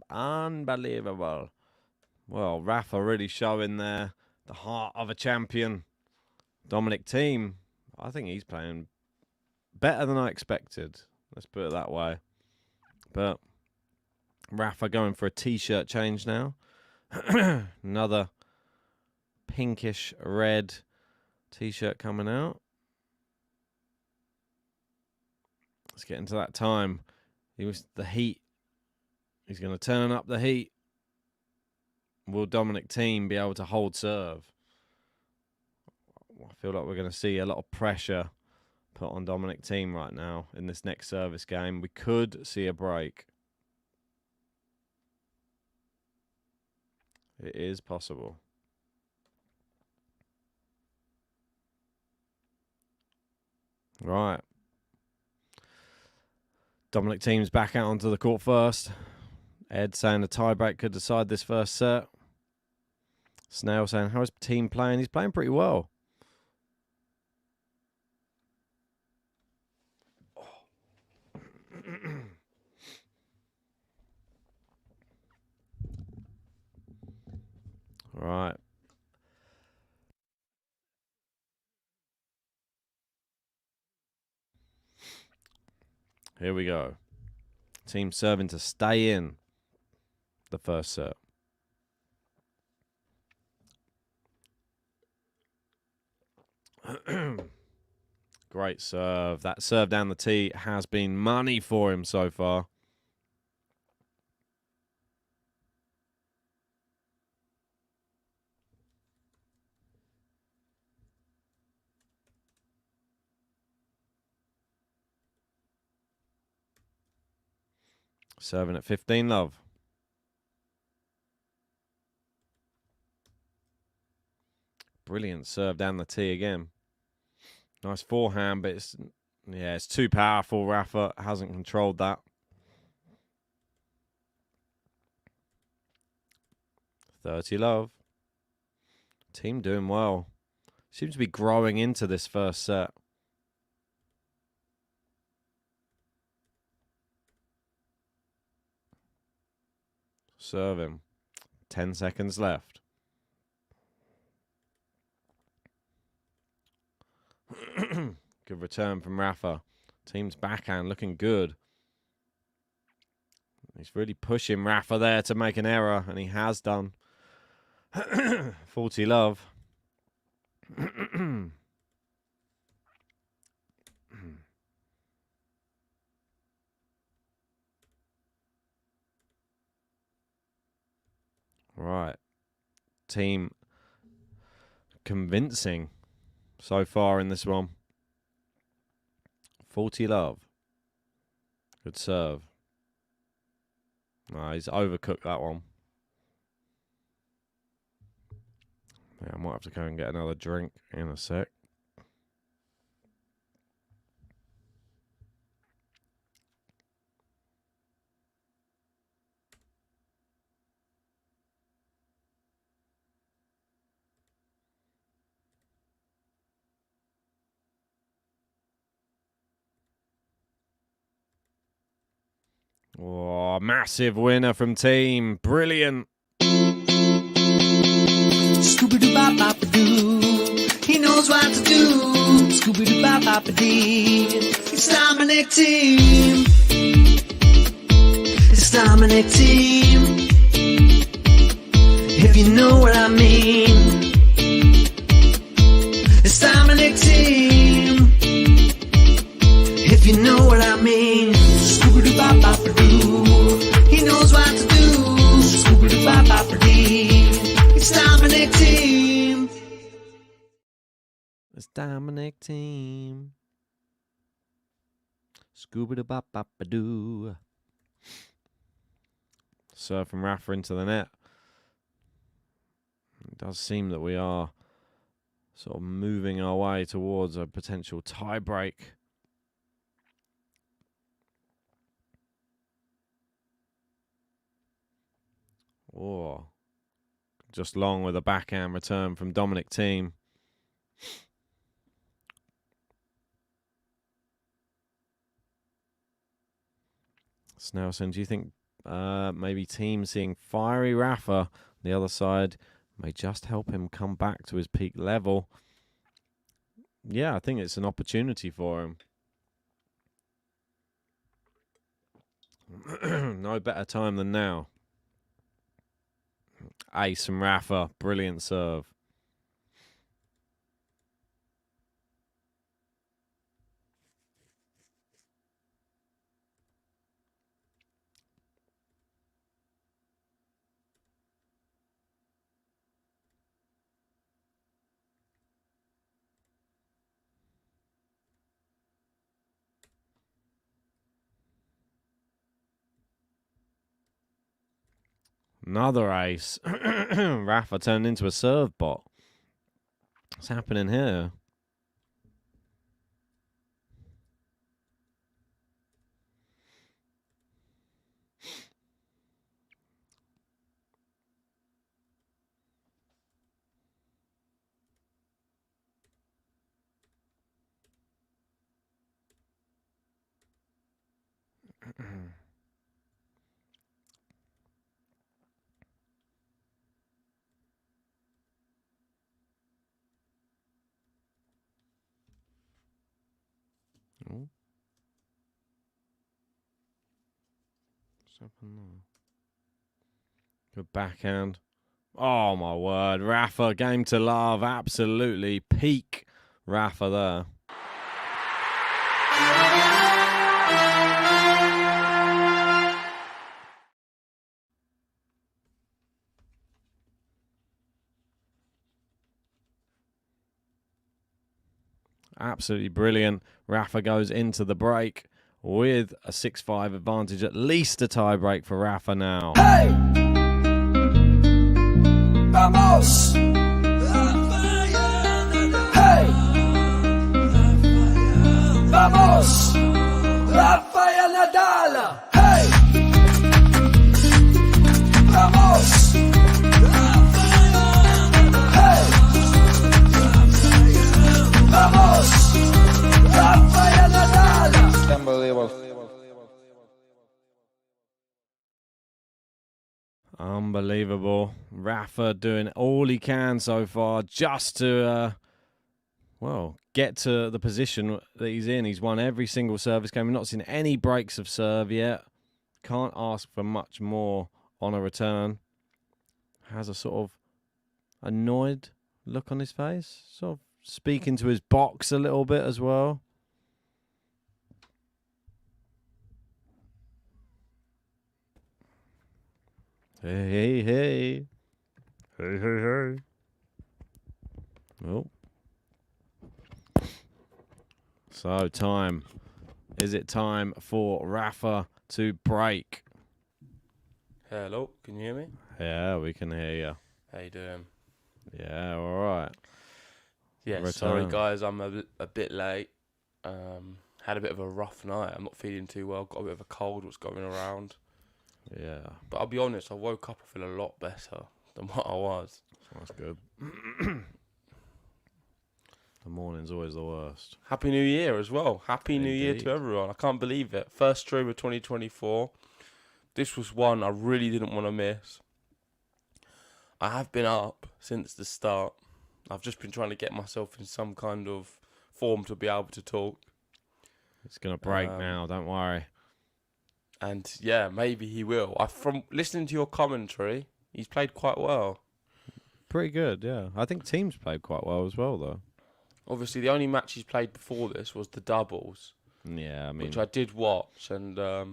Unbelievable. Well, Rafa really showing there the heart of a champion. Dominic Thiem, I think he's playing better than I expected. Let's put it that way. But Rafa going for a t-shirt change now. Another pinkish red t-shirt coming out. Let's get into that time. He was the heat. He's going to turn up the heat. Will Dominic Thiem be able to hold serve? I feel like we're going to see a lot of pressure put on Dominic Thiem right now in this next service game. We could see a break. It is possible. Right. Dominic Thiem's back out onto the court first. Ed saying the tiebreak could decide this first set. Snail saying, how is Thiem playing? He's playing pretty well. Right. Here we go. Team serving to stay in the first set. Great serve. That serve down the tee has been money for him so far. Serving at 15 love. Brilliant serve down the tee again. Nice forehand, but it's too powerful. Rafa hasn't controlled that. 30 love. Team doing well. Seems to be growing into this first set. Serve him. 10 seconds left. Good return from Rafa. Team's backhand looking good. He's really pushing Rafa there to make an error, and he has done. 40 love. Right. Thiem convincing so far in this one. 40 love. Good serve. No, he's overcooked that one. Yeah, I might have to go and get another drink in a sec. Oh, massive winner from Thiem. Brilliant.
Scooby-Doo-Bop-Bop-A-Doo. He knows what to do. Scooby-Doo-Bop-Bop-A-Dee. It's Dominic Thiem. It's Dominic Thiem. If you know what I mean. It's Dominic Thiem. If you know what I mean. Scooby-Doo-Bop-Bop-A-Doo. He knows what to do. Scooby-Doo-Bop-Bop-A-Dee. It's Dominic Thiem.
It's Dominic Thiem. Scooby-Doo-Bop-Bop-A-Doo. Serve from Rafa into the net. It does seem that we are sort of moving our way towards a potential tie break. Oh, just long with a backhand return from Dominic Thiem. Snelson, do you think maybe Thiem seeing fiery Rafa on the other side may just help him come back to his peak level? Yeah, I think it's an opportunity for him. No better time than now. Ace from Rafa. Brilliant serve. Another ace. Rafa turned into a serve bot. What's happening here? Oh. What's happened there? Good backhand. Oh my word. Rafa, game to love. Absolutely peak Rafa there. Absolutely brilliant. Rafa goes into the break with a 6-5 advantage, at least a tie break for Rafa now.
Hey! Vamos! Hey! Vamos! Rafael Nadal! Hey! Vamos! Hey! Vamos! Rafael Nadal!
Unbelievable. Rafa doing all he can so far just to, well, get to the position that he's in. He's won every single service game. We've not seen any breaks of serve yet. can't ask for much more on a return. Has a sort of annoyed look on his face, sort of speaking to his box a little bit as well. Hey, hey, hey. Hey, hey, hey. Oh. So, time. Is it time for Rafa to break?
Hello, can you hear me?
Yeah, we can hear you.
How you doing?
Yeah, all right.
Yeah,
Return.
sorry guys, I'm a bit late. Had a bit of a rough night. I'm not feeling too well. Got a bit of a cold. What's going around?
Yeah,
But I'll be honest, I woke up. I feel a lot better than what I was.
that's good. The morning's always the worst.
Happy New Year as well. Happy New Year
Indeed.
to everyone. I can't believe it. First stream of 2024. This was one I really didn't want to miss. I have been up since the start. I've just been trying to get myself in some kind of form to be able to talk.
It's going to break now, don't worry.
And yeah, maybe he will. From listening to your commentary, he's played quite well.
Pretty good, yeah. I think Thiem's played quite well as well, though.
Obviously, the only match he's played before this was the doubles,
Yeah, I mean,
which I did watch, and I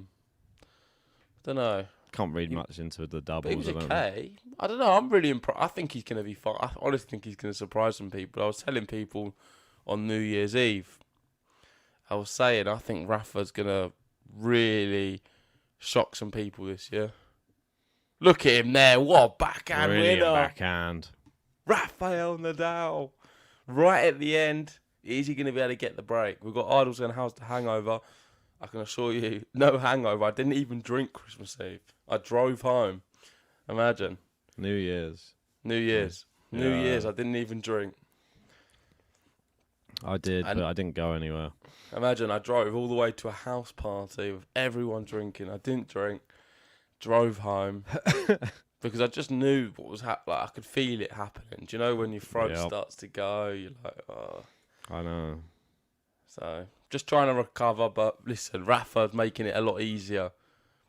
don't know.
can't read much into the doubles.
But he was
I don't
okay. I don't know. I'm really impressed. I think he's going to be fine. I honestly think he's going to surprise some people. I was telling people on New Year's Eve, I was saying I think Rafa's going to really shock some people this year. Look at him there. What a backhand
really
winner.
a backhand.
Rafael Nadal. Right at the end. Is he going to be able to get the break? We've got Idols and House the hangover. I can assure you, no hangover. I didn't even drink Christmas Eve. I drove home. Imagine.
New Year's.
New Year's. New
Yeah.
Year's. I didn't even drink.
I did,
And-
but I didn't go anywhere.
Imagine I drove all the way to a house party with everyone drinking. I didn't drink. Drove home. Because I just knew what was happening. Like, I could feel it happening. Do you know when your throat
Yep.
starts to go? You're like, oh.
I know.
So, just trying to recover. But listen, Rafa's making it a lot easier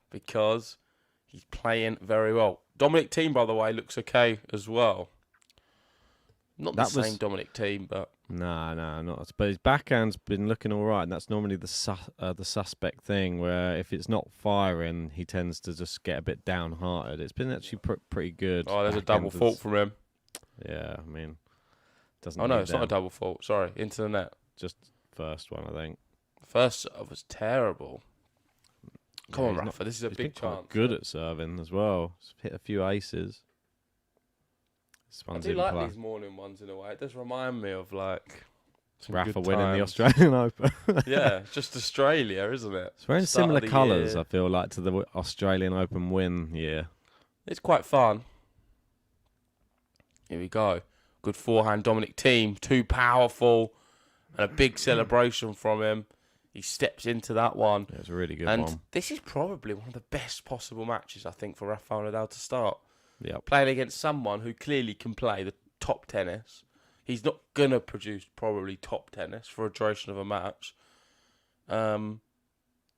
because he's playing very well. Dominic Thiem, by the way, looks okay as well. Not
That
the
was-
same Dominic Thiem, but
Nah, not. But his backhand's been looking all right, and that's normally the suspect thing, where if it's not firing, he tends to just get a bit downhearted. It's been actually pretty good.
oh, there's a double
Backhand
fault
is-
from him.
Yeah, I mean, doesn't.
Oh no,
need
it's not a
them.
double fault. Sorry, into the net.
Just first one, I think.
First serve was terrible. Come
Yeah,
on,
he's
Rafa, this is a
He's been
big
quite
chance.
good at serving as well. He's hit a few aces. This
I
one's
do
in
like
play.
these morning ones in a way. It does remind me of like some
Rafa
good
winning the
times.
Australian Open.
Yeah, just Australia, isn't it?
It's wearing
Start of
similar
the
colours,
year.
I feel like, to the Australian Open win year.
It's quite fun. Here we go. Good forehand, Dominic Thiem. Too powerful. And a big celebration from him. He steps into that one.
Yeah, it's a really good
And
one.
this is probably one of the best possible matches, I think, for Rafael Nadal to start.
Yep.
Playing against someone who clearly can play the top tennis. He's not going to produce probably top tennis for a duration of a match.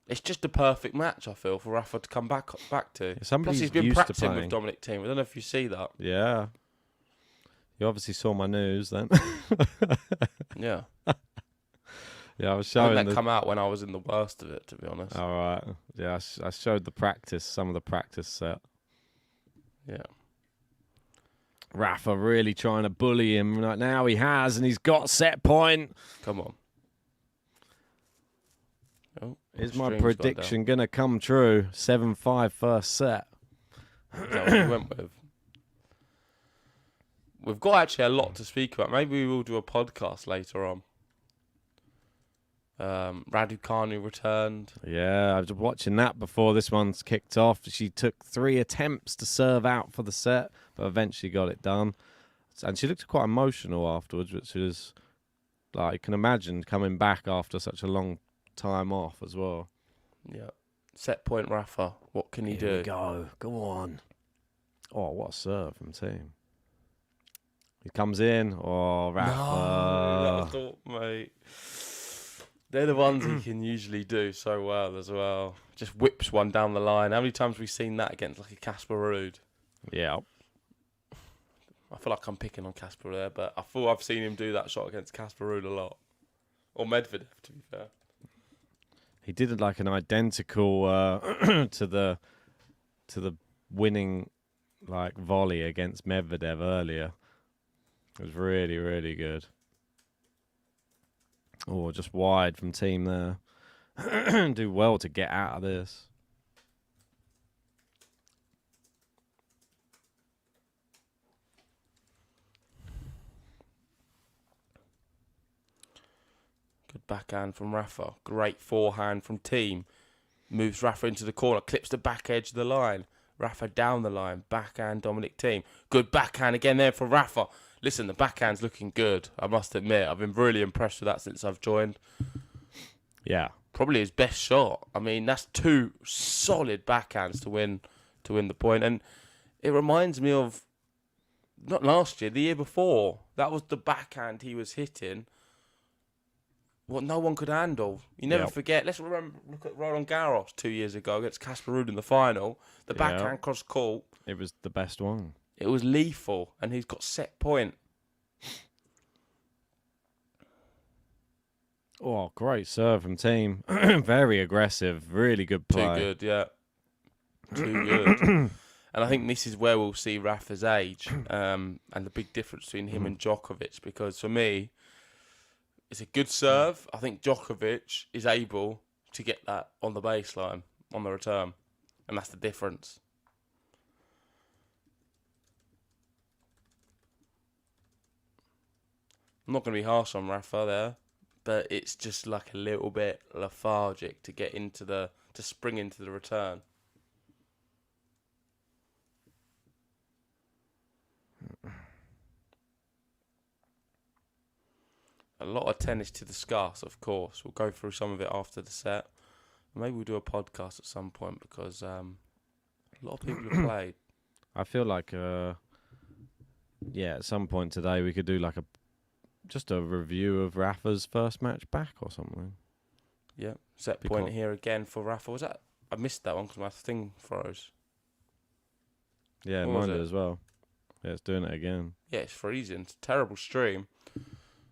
It's just a perfect match, I feel, for Rafa to come back to.
Somebody's
Plus, he's been
used to
practicing
playing.
with Dominic Thiem. I don't know if you see that.
Yeah. You obviously saw my news then.
Yeah.
Yeah, I was
I
showing
think that
the...
come out when I was in the worst of it, to be honest.
All right. Yeah, I showed the practice, some of the practice set.
Yeah.
Rafa really trying to bully him right now. He has, and he's got set point.
Come on. Oh,
Is my
stream's gone
prediction going to come true? 7-5 first set.
down. Is that what you went with? We've got actually a lot to speak about. Maybe we will do a podcast later on. Raducanu returned.
Yeah, I was watching that before this one's kicked off. She took 3 attempts to serve out for the set, but eventually got it done. And she looked quite emotional afterwards, which is, like, you can imagine coming back after such a long time off as well.
Yeah. Set point Rafa. What can he do?
Go on. Oh, what a serve from Thiem. He comes in. Oh, Rafa.
No, that was mate. They're the ones he can usually do so well as well. Just whips one down the line. How many times have we seen that against like a Casper Ruud?
Yeah.
I feel like I'm picking on Casper there, but I feel I've seen him do that shot against Casper Ruud a lot. Or Medvedev, to be fair.
He did like an identical to the winning like volley against Medvedev earlier. It was really, really good. Oh, just wide from Thiem there. Do well to get out of this.
Good backhand from Rafa. Great forehand from Thiem. Moves Rafa into the corner. Clips the back edge of the line. Rafa down the line. Backhand Dominic Thiem. Good backhand again there for Rafa. Listen, the backhand's looking good. I must admit. I've been really impressed with that since I've joined.
Yeah.
Probably his best shot. I mean, that's two solid backhands to win the point. And it reminds me of, not last year, the year before. That was the backhand he was hitting. What no one could handle. You never forget. Let's look at Roland Garros 2 years ago against Casper Ruud in the final. The backhand cross court.
It was the best one.
It was lethal, and he's got set point.
Oh, great serve from Thiem. Very aggressive. Really good play.
Too good, yeah. Too good. And I think this is where we'll see Rafa's age and the big difference between him and Djokovic. Because for me, it's a good serve. I think Djokovic is able to get that on the baseline, on the return. And that's the difference. I'm not going to be harsh on Rafa there, but it's just like a little bit lethargic to get into to spring into the return. A lot of tennis to discuss, of course. We'll go through some of it after the set. Maybe we'll do a podcast at some point because a lot of people have played.
I feel like, at some point today we could do like just a review of Rafa's first match back or something.
Yeah, set point here again for Rafa. Was that? I missed that one because my thing froze.
Yeah, mine did as well. Yeah, it's doing it again.
Yeah, it's freezing. It's a terrible stream.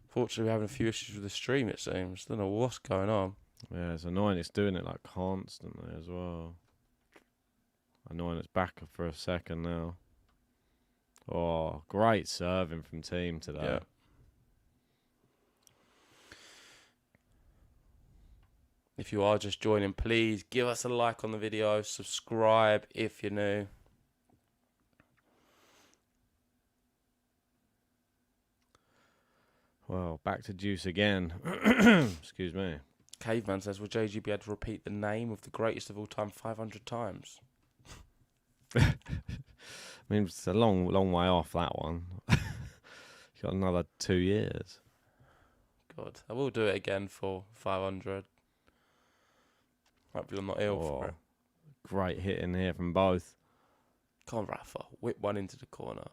Fortunately, we're having a few issues with the stream, it seems. Don't know what's going on.
Yeah, it's annoying. It's doing it like constantly as well. Annoying. It's back for a second now. Oh, great serving from Thiem today.
Yeah. If you are just joining, please give us a like on the video. Subscribe if you're new.
Well, back to juice again. Excuse me.
Caveman says, will JG be able to repeat the name of the greatest of all time 500 times?
I mean, it's a long way off, that one. You've got another 2 years.
God, I will do it again for 500. Hopefully I'm not ill for it.
Great hit in here from both.
Come on, Rafa. Whip one into the corner.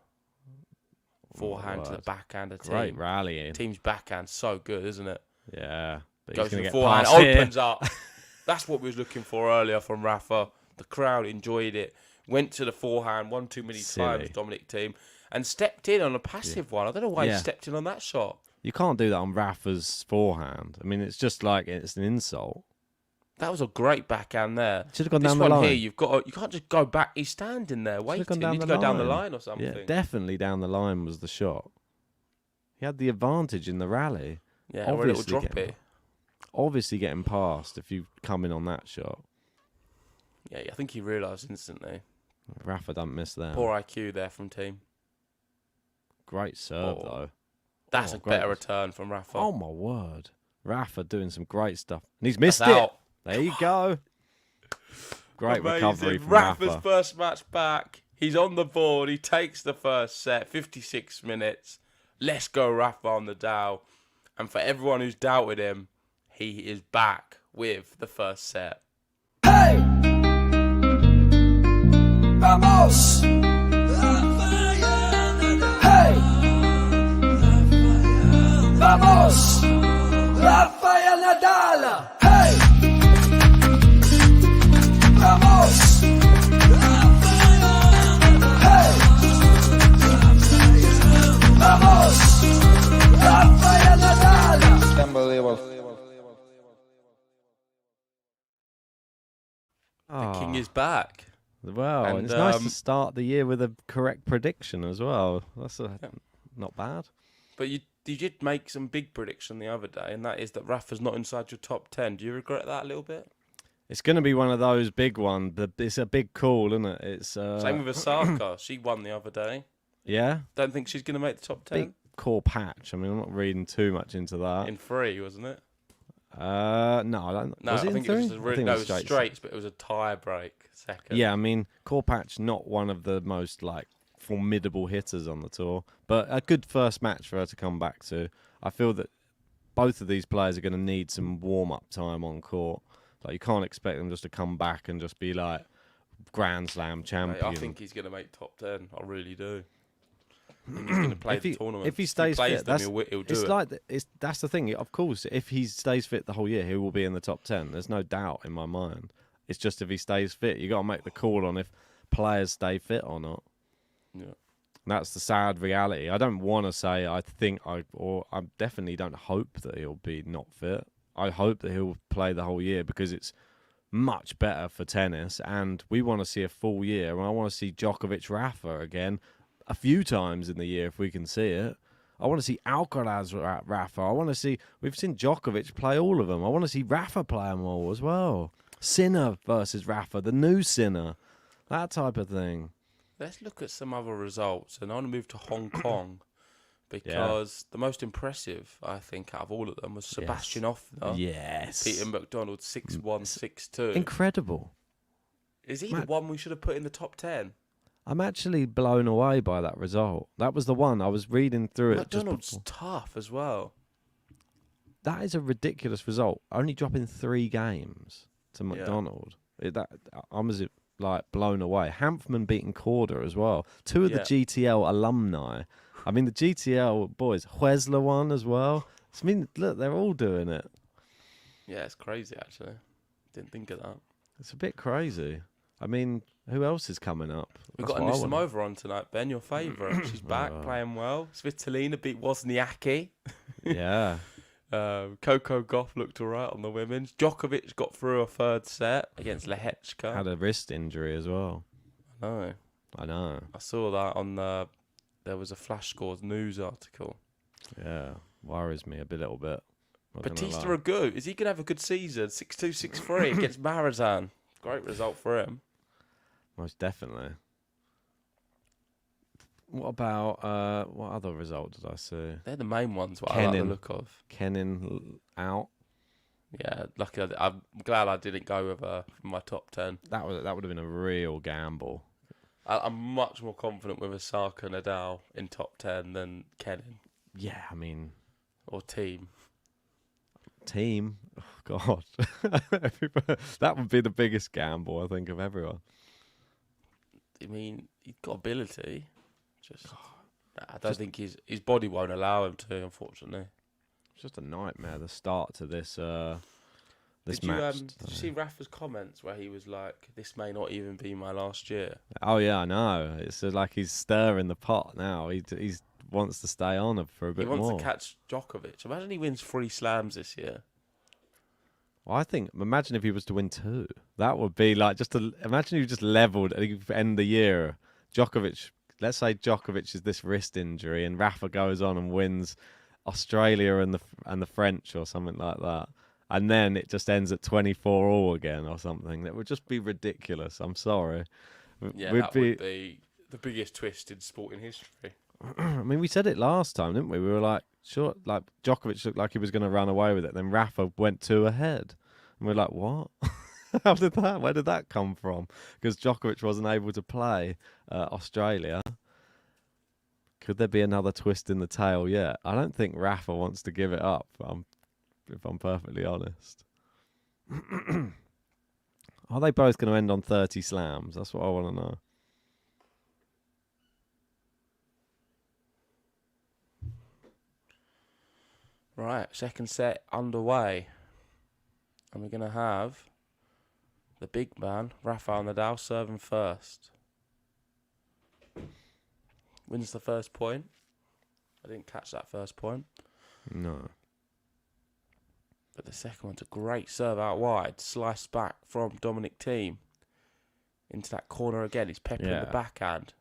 Forehand to the backhand of Thiem.
Great rallying.
Thiem's backhand so good, isn't it?
Yeah. But
Goes
he's
to
going
the
to get
forehand,
past
opens
here.
up. That's what we was looking for earlier from Rafa. The crowd enjoyed it. Went to the forehand one too many times, Dominic Thiem, and stepped in on a passive one. I don't know why he stepped in on that shot.
You can't do that on Rafa's forehand. I mean, it's just like it's an insult.
That was a great backhand there.
Should have gone
this
down the
one
line.
here, you can't just go back. He's standing there waiting. You need to go down the line or something.
Yeah, definitely down the line was the shot. He had the advantage in the rally.
Yeah, or a little droppy.
Obviously getting past if you come in on that shot.
Yeah, I think he realised instantly.
Rafa don't miss that.
Poor IQ there from Thiem.
Great serve though.
That's a better return from Rafa.
Oh my word. Rafa doing some great stuff. And he's missed
That's
it.
out.
There you go. Great
Amazing.
recovery from
Rafa's
Rafa.
first match back. He's on the board. He takes the first set. 56 minutes. Let's go, Rafa Nadal. And for everyone who's doubted him, he is back with the first set.
Hey! Vamos! Hey! Vamos! Rafael Nadal!
The king
Oh,
is back.
well, and
And,
it's nice to start the year with a correct prediction as well. That's not bad.
But you did make some big prediction the other day, and that is that Rafa's not inside your top 10. Do you regret that a little bit?
It's going to be one of those big ones. It's a big call, isn't it? It's
Same with Osaka. She won the other day.
yeah,
Don't think she's going to make the top 10.
big core patch. I mean, I'm not reading too much into that.
In 3, wasn't it?
No, I don't.
No,
Was it
I think
in
it was
three?
just
I think it was
straights, but it was a tie break second.
Yeah, I mean, core patch not one of the most like formidable hitters on the tour, but a good first match for her to come back to. I feel that both of these players are going to need some warm up time on court. Like you can't expect them just to come back and just be like Grand Slam champion.
I think he's going to make top 10. I really do. I think he's going to play the tournament.
If he stays fit,
he'll do it.
That's the thing. Of course, if he stays fit the whole year, he will be in the top 10. There's no doubt in my mind. It's just if he stays fit, you got to make the call on if players stay fit or not.
Yeah.
That's the sad reality. I don't want to say I definitely don't hope that he'll be not fit. I hope that he'll play the whole year because it's much better for tennis, and we want to see a full year. And I want to see Djokovic Rafa again a few times in the year if we can see it. I want to see Alcaraz Rafa. I want to see. We've seen Djokovic play all of them. I want to see Rafa play them all as well. Sinner versus Rafa, the new Sinner, that type of thing.
Let's look at some other results, and I want to move to Hong Kong because the most impressive, I think, out of all of them was Sebastian Offner.
Yes.
Peter McDonald 6-1, 6-2.
Incredible.
Is he the one we should have put in the top 10?
I'm actually blown away by that result. That was the one. I was reading through it.
McDonald's tough as well.
That is a ridiculous result. Only dropping 3 games to McDonald. I was blown away. Hanfman beating Corda as well. 2 of the GTL alumni. I mean, the GTL boys. Huesler won as well. I mean, look, they're all doing it.
Yeah, it's crazy, actually. Didn't think of that.
It's a bit crazy. I mean, who else is coming up?
We've got Anisimova on tonight, Ben, your favourite. She's back, playing well. Svitolina beat Wozniacki.
Yeah.
Coco Gauff looked all right on the women's. Djokovic got through a third set against Lehechka.
Had a wrist injury as well.
I
know.
I saw that on there was a Flash Scores news article.
Yeah, worries me a little bit.
Batista Agut, is he going to have a good season? 6-2, 6-3 against Marazan. Great result for him.
Most definitely. What about what other result did I see?
They're the main ones. What I like the look of.
Kenin out.
Yeah, lucky. I'm glad I didn't go with my top 10.
That would have been a real gamble.
I'm much more confident with Osaka Nadal in top 10 than Kenin.
Yeah, I mean,
or Thiem.
Oh God, that would be the biggest gamble I think of everyone.
I mean, he's got ability. I don't think his body won't allow him to, unfortunately.
It's just a nightmare, the start to this match.
Did you see Rafa's comments where he was like, "This may not even be my last year"?
Oh yeah, I know. It's like he's stirring the pot now. He wants to stay on for a bit more.
He wants to catch Djokovic. Imagine he wins 3 slams this year.
Well, imagine if he was to win 2. That would be like imagine if you just leveled at the end of the year. Djokovic, let's say Djokovic is this wrist injury and Rafa goes on and wins Australia and the French or something like that. And then it just ends at 24-all again or something. That would just be ridiculous. I'm sorry.
Yeah, would be the biggest twist in sporting history.
I mean, we said it last time, didn't we? We were like, sure, like Djokovic looked like he was going to run away with it. Then Rafa went 2 ahead. And we're like, what? Where did that come from? Because Djokovic wasn't able to play Australia. Could there be another twist in the tail yet? I don't think Rafa wants to give it up, if I'm perfectly honest. Are they both going to end on 30 slams? That's what I want to know.
Right, second set underway. And we're going to have the big man, Rafael Nadal, serving first. Wins the first point. I didn't catch that first point.
No.
But the second one's a great serve out wide. Sliced back from Dominic Thiem. into that corner again. He's peppering the
Yeah.
backhand.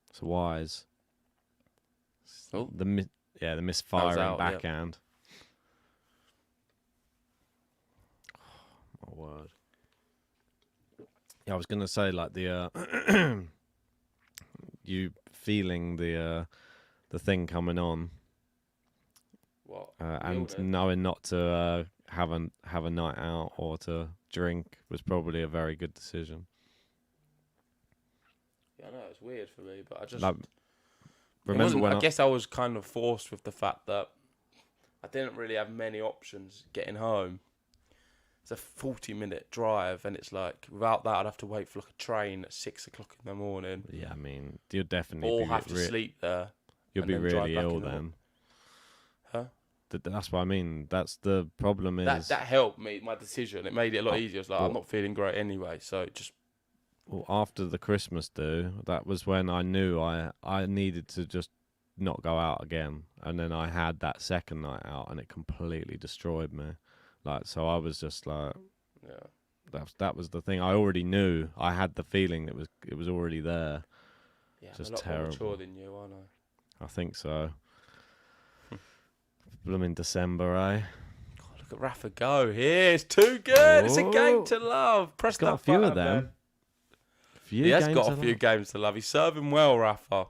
It's wise.
Oh.
The misfiring
out, yeah.
backhand. Oh, my word. Yeah, I was gonna say like the you feeling the thing coming on,
What?
and
Illness?
knowing not to have a night out or to drink was probably a very good decision.
Yeah, I know it's weird for me, but I just
Like, remember when
I guess I was kind of forced with the fact that I didn't really have many options getting home. It's a 40-minute drive, and it's like without that, I'd have to wait for like a train at 6 o'clock in the morning,
Yeah, I mean, you'll definitely
or
be
have to sleep there.
You'll
and
be
then drive
really
back
ill
in the
then.
Huh?
That's what I mean. That's the problem is.
That helped me my decision. It made it a lot easier. It's like I'm not feeling great anyway, so just
Well, after the Christmas do, that was when I knew I needed to just not go out again. And then I had that second night out, and it completely destroyed me. Like, so I was just like,
yeah.
that was the thing. I already knew. I had the feeling it was already there.
Yeah,
Just
I'm a lot
terrible.
more mature than you, aren't I?
I think so. Blooming December, eh?
God, look at Rafa go here. It's too good. It's a game
Oh.
to love. Press
Got a
that
few
button,
of them.
man.
Few
He has
games
got
to
a few
love.
games to love. He's serving well, Rafa.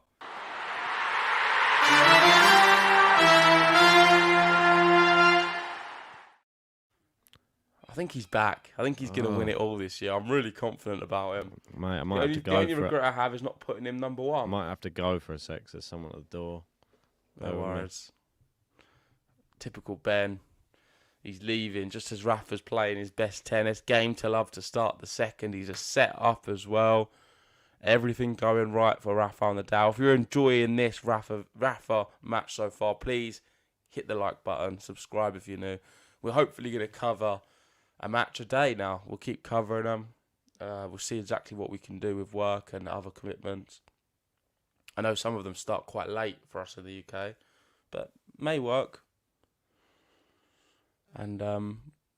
I think he's back. I think he's going to win it all this year. I'm really confident about him.
Mate, I
The
might have
only,
to
the
go
only
for it.
regret I have is not putting him number
I
one.
might have to go for a sec. There's someone at the door.
No
Bear with me.
worries. Typical Ben. He's leaving just as Rafa's playing his best tennis. Game to love to start the second. He's a set up as well. Everything going right for Rafa Nadal. If you're enjoying this Rafa match so far, please hit the like button. Subscribe if you're new. We're hopefully going to cover a match a day now. We'll keep covering them. We'll see exactly what we can do with work and other commitments. I know some of them start quite late for us in the UK, but may work. And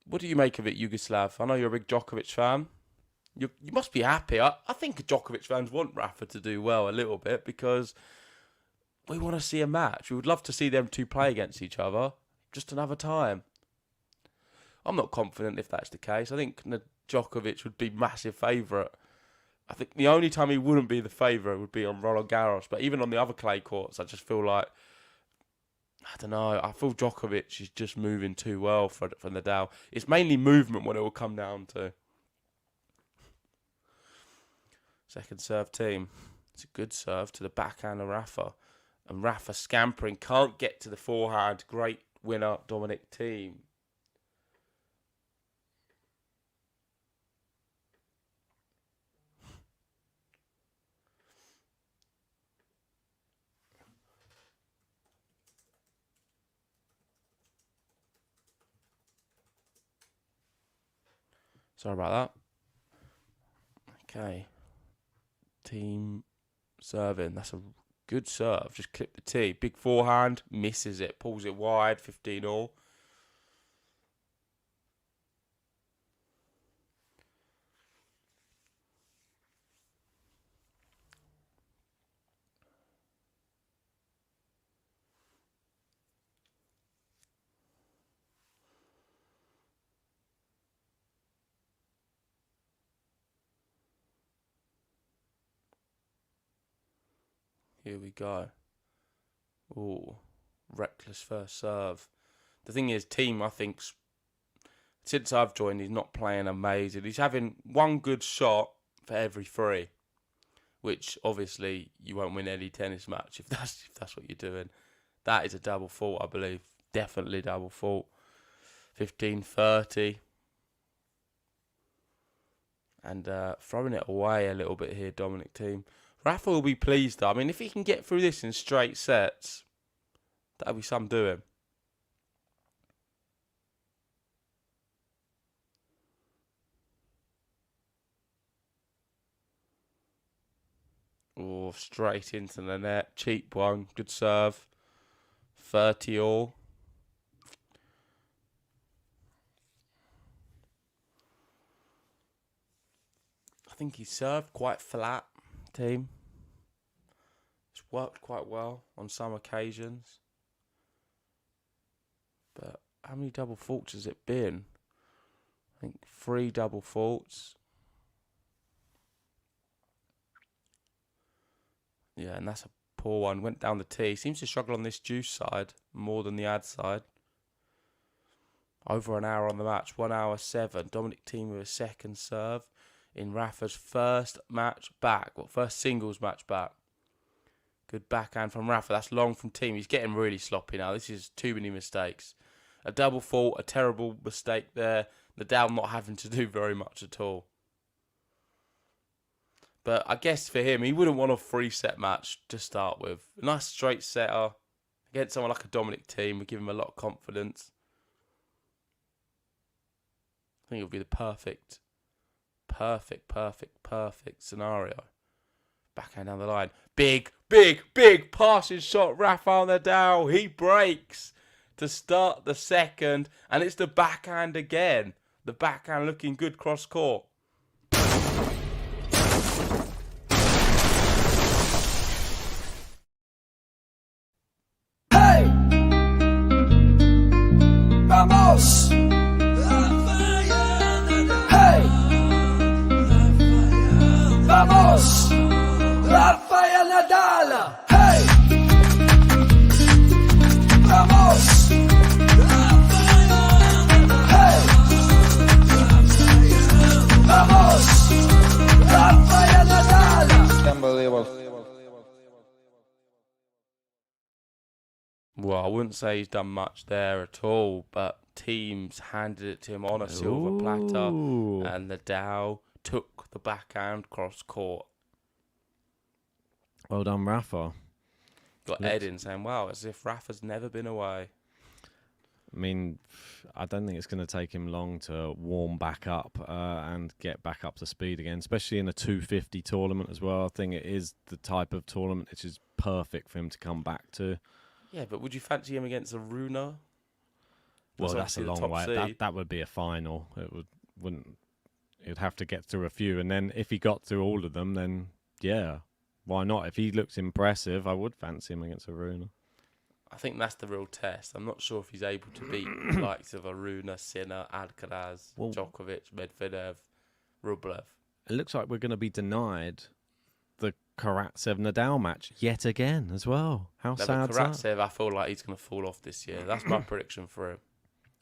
what do you make of it, Yugoslav? I know you're a big Djokovic fan. You must be happy. I think Djokovic fans want Rafa to do well a little bit because we want to see a match. We would love to see them two play against each other just another time. I'm not confident if that's the case. I think Djokovic would be massive favourite. I think the only time he wouldn't be the favourite would be on Roland Garros. But even on the other clay courts, I just feel like, I don't know, I feel Djokovic is just moving too well for Nadal. It's mainly movement when it will come down to. Second serve team. It's a good serve to the backhand of Rafa. And Rafa scampering, can't get to the forehand. Great winner, Dominic Thiem. Sorry about that. Okay. Thiem serving. That's a good serve. Just clip the tee. Big forehand. Misses it. Pulls it wide. 15-all. Here we go. Ooh, reckless first serve. The thing is, Thiem, I think, since I've joined, he's not playing amazing. He's having one good shot for every three, which obviously you won't win any tennis match if that's what you're doing. That is a double fault, I believe. Definitely double fault. 15-30. And throwing it away a little bit here, Dominic Thiem. Rafa will be pleased though. I mean, if he can get through this in straight sets, that'll be some doing. Oh, straight into the net. Cheap one. Good serve. 30-all. I think he served quite flat, Thiem. It's worked quite well on some occasions. But how many double faults has it been? I think 3 double faults. Yeah, and that's a poor one. Went down the tee. Seems to struggle on this juice side more than the ad side. Over an hour on the match, 1 hour 7. Dominic Thiem with a second serve in Rafa's first match back. Well, first singles match back. Good backhand from Rafa. That's long from Thiem. He's getting really sloppy now. This is too many mistakes. A double fault, a terrible mistake there. Nadal not having to do very much at all. But I guess for him, he wouldn't want a 3-set match to start with. A nice straight setter against someone like a Dominic Thiem would give him a lot of confidence. I think it would be the perfect scenario. Backhand down the line. Big passing shot. Rafael NADAL. He breaks to start the second. And it's the backhand again. The backhand looking good cross court.
Hey! Vamos! Hey! Vamos! Rafael Nadal! Hey! Vamos! Hey! Vamos! Rafael Nadal!
Unbelievable.
Well, I wouldn't say he's done much there at all, but Thiem's handed it to him on a silver platter, and Nadal took the backhand cross court.
Well done, Rafa.
Got Ed in saying, wow, as if Rafa's never been away.
I mean, I don't think it's going to take him long to warm back up and get back up to speed again, especially in a 250 tournament as well. I think it is the type of tournament which is perfect for him to come back to.
Yeah, but would you fancy him against a Runa?
Well, that's a
obviously the
long
top
way.
seed.
That would be a final. He'd have to get through a few, and then if he got through all of them, then yeah, why not? If he looks impressive, I would fancy him against Aruna.
I think that's the real test. I'm not sure if he's able to beat the likes of Aruna, Sinner, Alcaraz, Djokovic, Medvedev, Rublev.
It looks like we're going to be denied the Karatsev-Nadal match yet again as well. How sad is that?
Karatsev, I feel like he's going to fall off this year. That's my prediction for him.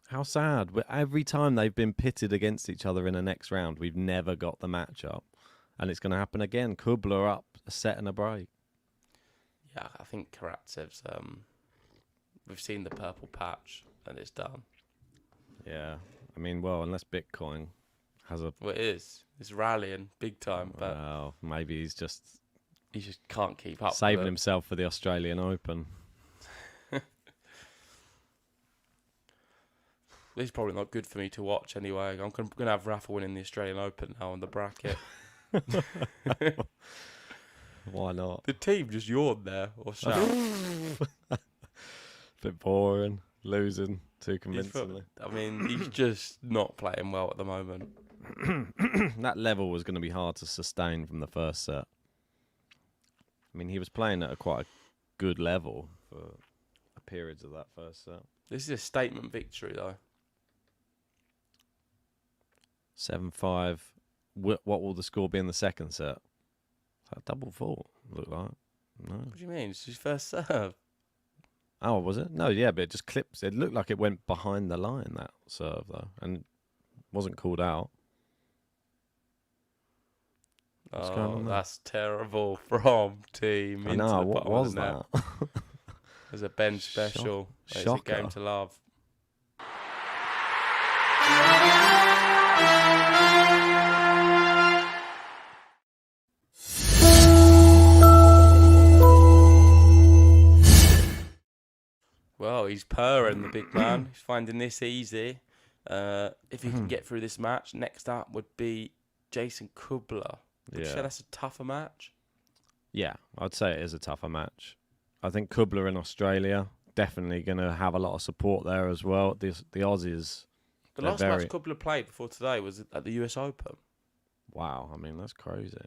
How sad. Every time they've been pitted against each other in the next round, we've never got the matchup. And it's going to happen again. Kubler up a set and a break.
Yeah, I think Karatsev's... we've seen the purple patch, and it's done.
Yeah. I mean, well, unless Bitcoin has a...
Well, it is. It's rallying big time, but...
Well, maybe he just
can't keep up
saving
with it.
himself for the Australian Open.
This is probably not good for me to watch anyway. I'm going to have Rafa winning the Australian Open now on the bracket.
Why not?
The team just yawned there, or shout.
Bit boring, losing too convincingly.
I mean, he's just not playing well at the moment.
That level was going to be hard to sustain from the first set. I mean, he was playing at quite a good level for periods of that first set.
This is a statement victory, though.
7-5. What will the score be in the second set? Is that double fault? Look like no.
What do you mean? It's his first serve.
Oh, was it? No, yeah, but it just clips. It looked like it went behind the line, that serve, though, and wasn't called out. What's going on there?
That's terrible from Thiem.
I know, what was that?
There's a bench special. It's a game to love. Well, he's purring, the big man. He's finding this easy. If he can get through this match, next up would be Jason Kubler. Would you say that's a tougher match?
Yeah, I'd say it is a tougher match. I think Kubler in Australia, definitely going to have a lot of support there as well. The Aussies.
The last match Kubler played before today was at the US Open.
Wow, I mean, that's crazy.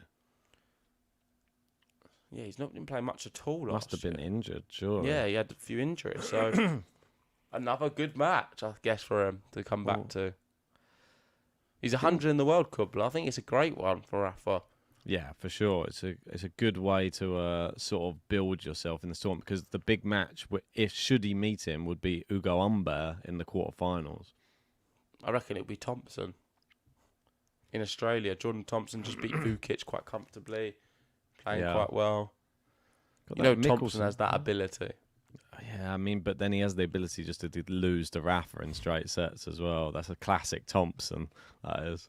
Yeah, he's not been playing much at all
Must have been
year.
injured, surely.
Yeah, he had a few injuries, so another good match, I guess, for him to come back to. He's 100 in the World Cup, but I think it's a great one for Rafa.
Yeah, for sure. It's a good way to sort of build yourself in the tournament, because the big match, if should he meet him, would be Ugo Humbert in the quarterfinals.
I reckon it'll be Thompson. In Australia, Jordan Thompson just beat Vukic quite comfortably, playing quite well. Thompson has that ability.
Yeah, I mean, but then he has the ability just to lose to Rafa in straight sets as well. That's a classic Thompson, that is.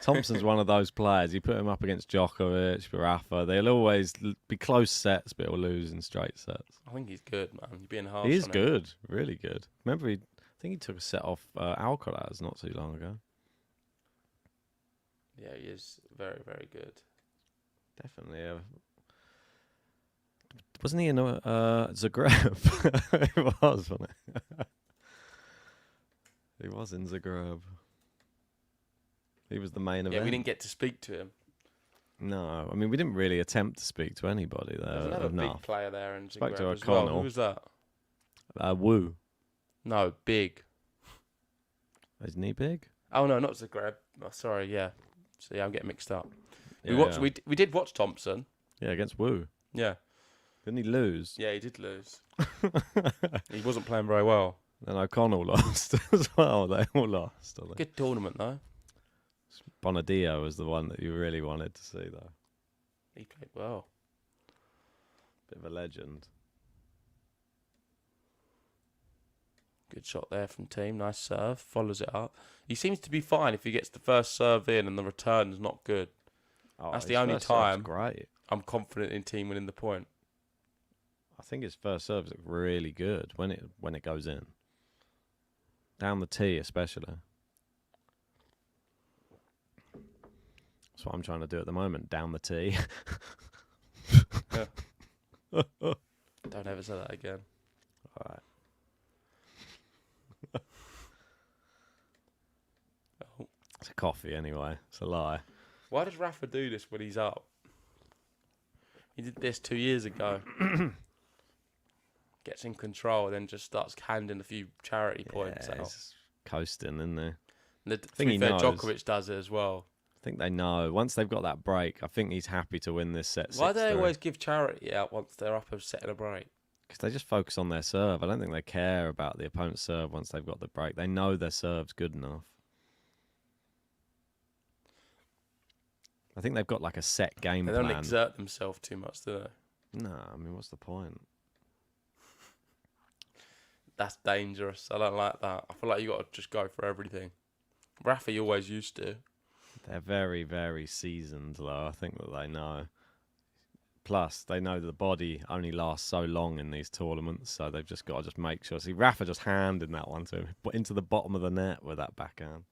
Thompson's one of those players. You put him up against Djokovic, Rafa, they'll always be close sets, but he'll lose in straight sets.
I think he's good, man. You're being harsh.
He is
on him.
good, really good. Remember, I think he took a set off Alcaraz not too long ago.
Yeah, he is very, very good.
Definitely. Wasn't he in Zagreb? He was, wasn't he? He was in Zagreb. He was the main event.
Yeah, we didn't get to speak to him.
No, I mean, we didn't really attempt to speak to anybody there.
There's another big player there in
Spoke
Zagreb
to
as well.
O'Connell.
Who was that?
Wu.
No, big.
Isn't he big?
Oh, no, not Zagreb. Oh, sorry, yeah. So, yeah, I'm getting mixed up.
Yeah.
We did watch Thompson.
Yeah, against Wu.
Yeah.
Didn't he lose?
Yeah, he did lose. He wasn't playing very well.
Then O'Connell lost as well. They all lost. I think.
Good tournament, though.
Bonadio was the one that you really wanted to see, though.
He played well.
Bit of a legend.
Good shot there from Thiem. Nice serve. Follows it up. He seems to be fine if he gets the first serve in and the return is not good.
Oh,
That's
his
the only
first serve's
time
great.
I'm confident in Thiem winning the point.
I think his first serves look really good when it goes in. Down the tee, especially. That's what I'm trying to do at the moment. Down the tee.
Don't ever say that again.
All right.
Oh.
It's a coffee anyway. It's a lie.
Why does Rafa do this when he's up? He did this 2 years ago. Gets in control, then just starts handing a few charity points out.
He's coasting, isn't he?
And
think he knows.
Djokovic does it as well.
I think they know. Once they've got that break, I think he's happy to win this set.
Why do they always give charity out once they're up a set and a break?
Because they just focus on their serve. I don't think they care about the opponent's serve once they've got the break. They know their serve's good enough. I think they've got like a set game
They
plan.
don't exert themselves too much, do they?
No, I mean, what's the point?
That's dangerous. I don't like that. I feel like you got to just go for everything. Rafa, you always used to.
They're very, very seasoned, though. I think that they know. Plus, they know the body only lasts so long in these tournaments, so they've just got to just make sure. See, Rafa just handed that one to him, but into the bottom of the net with that backhand.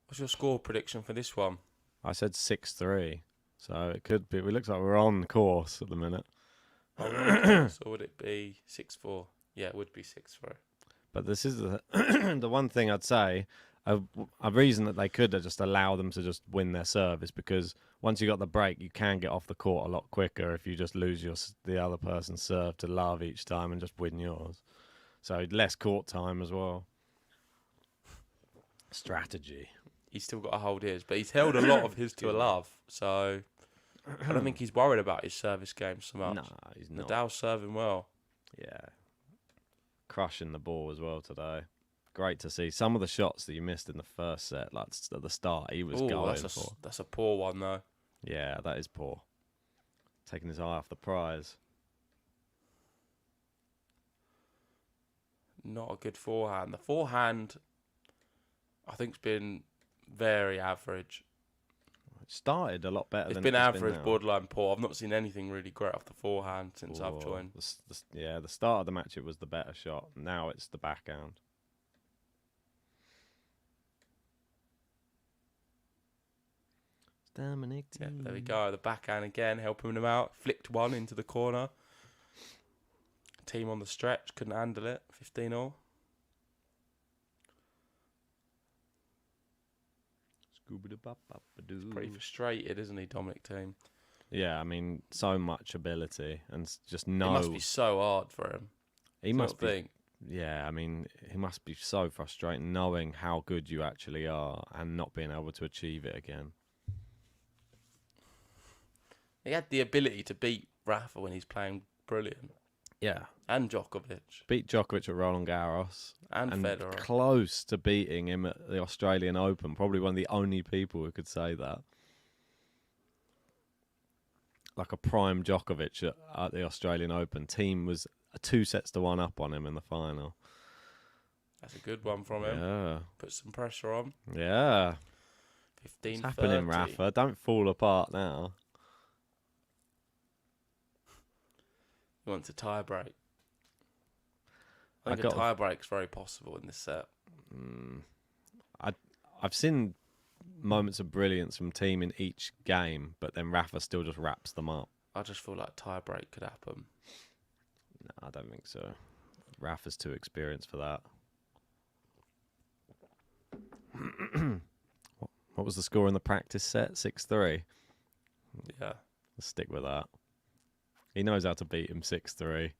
What's your score prediction for this one?
I said 6-3, so it could be. It looks like we're on course at the minute.
So would it be 6-4? Yeah, it would be 6-4.
But this is the, the one thing I'd say. A reason that they could just allow them to just win their serve is because once you got the break, you can get off the court a lot quicker if you just lose the other person's serve to love each time and just win yours. So less court time as well. Strategy.
He's still got to hold his, but he's held a lot of his to a love. So I don't think he's worried about his service game so much.
No, he's not.
Nadal's serving well.
Yeah. Crushing the ball as well today. Great to see. Some of the shots that you missed in the first set, like at the start, he was going for.
That's a poor one, though.
Yeah, that is poor. Taking his eye off the prize.
Not a good forehand. The forehand, I think, has been very average.
It started a lot better
It's
than
been
it's
average,
been now.
borderline poor. I've not seen anything really great off the forehand since I've joined.
The start of the match, it was the better shot. Now it's the backhand. Dominic.
Yeah, there we go. The backhand again, helping him out. Flicked one into the corner. Thiem on the stretch, couldn't handle it. 15-all. He's pretty frustrated, isn't he, Dominic Thiem?
Yeah, I mean, so much ability and just
It
no.
must be so hard for him.
He must be.
Think.
Yeah, I mean, he must be so frustrating knowing how good you actually are and not being able to achieve it again.
He had the ability to beat Rafa when he's playing brilliant.
Yeah.
And Djokovic.
Beat Djokovic at Roland Garros.
And Federer.
Close to beating him at the Australian Open. Probably one of the only people who could say that. Like a prime Djokovic at the Australian Open. Thiem was 2-1 up on him in the final.
That's a good one from him.
Yeah.
Put some pressure on.
Yeah.
15-30.
What's happening, Rafa? Don't fall apart now.
He wants a tie break. I think a tie break's very possible in this set.
I've seen moments of brilliance from Thiem in each game, but then Rafa still just wraps them up.
I just feel like tie break could happen.
No, I don't think so. Rafa's too experienced for that. What was the score in the practice set? 6-3?
Yeah.
Let's stick with that. He knows how to beat him 6-3.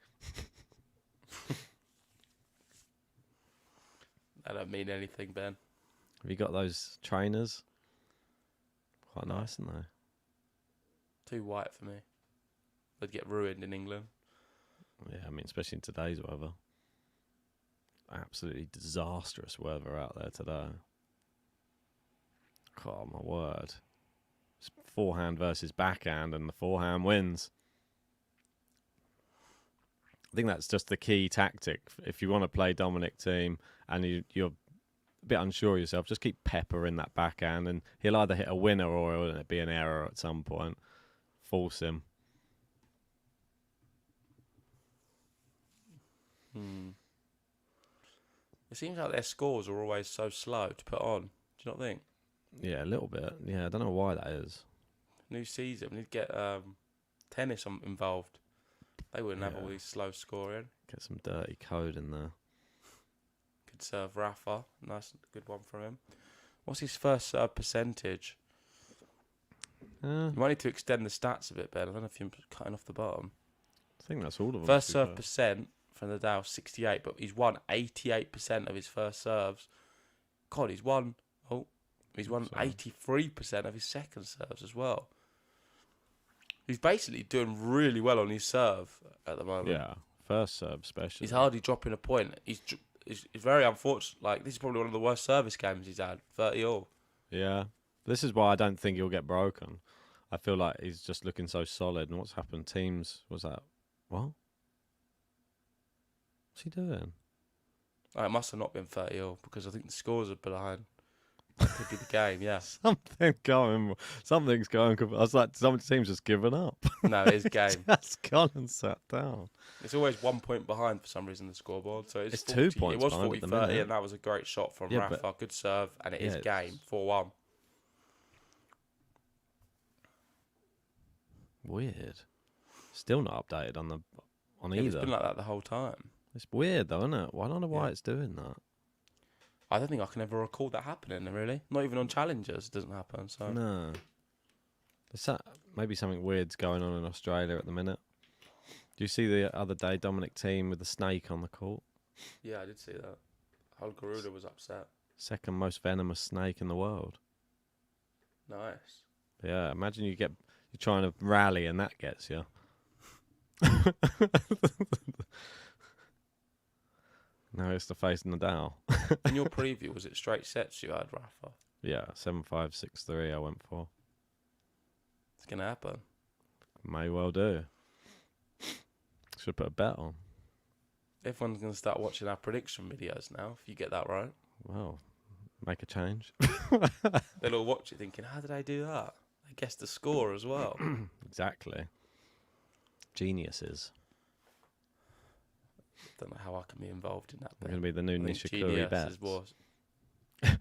That don't mean anything, Ben.
Have you got those trainers? Quite nice, aren't they?
Too white for me. They'd get ruined in England.
Yeah, I mean, especially in today's weather. Absolutely disastrous weather out there today. Oh, my word. It's forehand versus backhand, and the forehand wins. I think that's just the key tactic. If you want to play Dominic Thiem and you're a bit unsure of yourself, just keep peppering that backhand, and he'll either hit a winner or it'll be an error at some point. Force him.
It seems like their scores are always so slow to put on. Do you not think?
Yeah, a little bit. Yeah, I don't know why that is.
New season, we need to get tennis involved. They wouldn't have all these slow scoring.
Get some dirty code in there.
Good serve, Rafa. Nice, good one from him. What's his first serve percentage? You might need to extend the stats a bit, Ben. I don't know if you're cutting off the bottom.
I think that's all of them.
First serve percent from Nadal, 68, but he's won 88% of his first serves. God, he's won 83% of his second serves as well. He's basically doing really well on his serve at the moment.
Yeah, first serve especially.
He's hardly dropping a point. He's very unfortunate. Like, this is probably one of the worst service games he's had. 30-all.
Yeah. This is why I don't think he'll get broken. I feel like he's just looking so solid. And what's happened? Teams, was that? What? What's he doing?
Oh, it must have not been 30-all because I think the scores are behind. That could be the game, yeah.
Something's going. I was like, some team's just given up.
No, it is game.
Just gone and sat down.
It's always 1 point behind for some reason, the scoreboard. So it's
2 points.
It was
behind
40-30, and that was a great shot from Rafa. Good serve, and it is game 4-1.
Weird. Still not updated on either.
It's been like that the whole time.
It's weird though, isn't it? Well, I don't know why it's doing that.
I don't think I can ever recall that happening, really. Not even on challengers, it doesn't happen. So
No. Maybe something weird's going on in Australia at the minute. Do you see the other day Dominic Thiem with the snake on the court?
Yeah, I did see that. Garuda was upset.
Second most venomous snake in the world.
Nice.
Yeah, imagine you're trying to rally and that gets you. Now it's to face Nadal.
In your preview, was it straight sets you had, Rafa?
Yeah, 7-5, 6-3 I went for.
It's going to happen.
May well do. Should put a bet on.
Everyone's going to start watching our prediction videos now, if you get that right.
Well, make a change.
They'll all watch it thinking, how did I do that? They guessed the score as well.
Exactly. Geniuses.
Don't know how I can be involved in that.
They're going to be the new
I think
Nishikori
Genius
bets.
was. You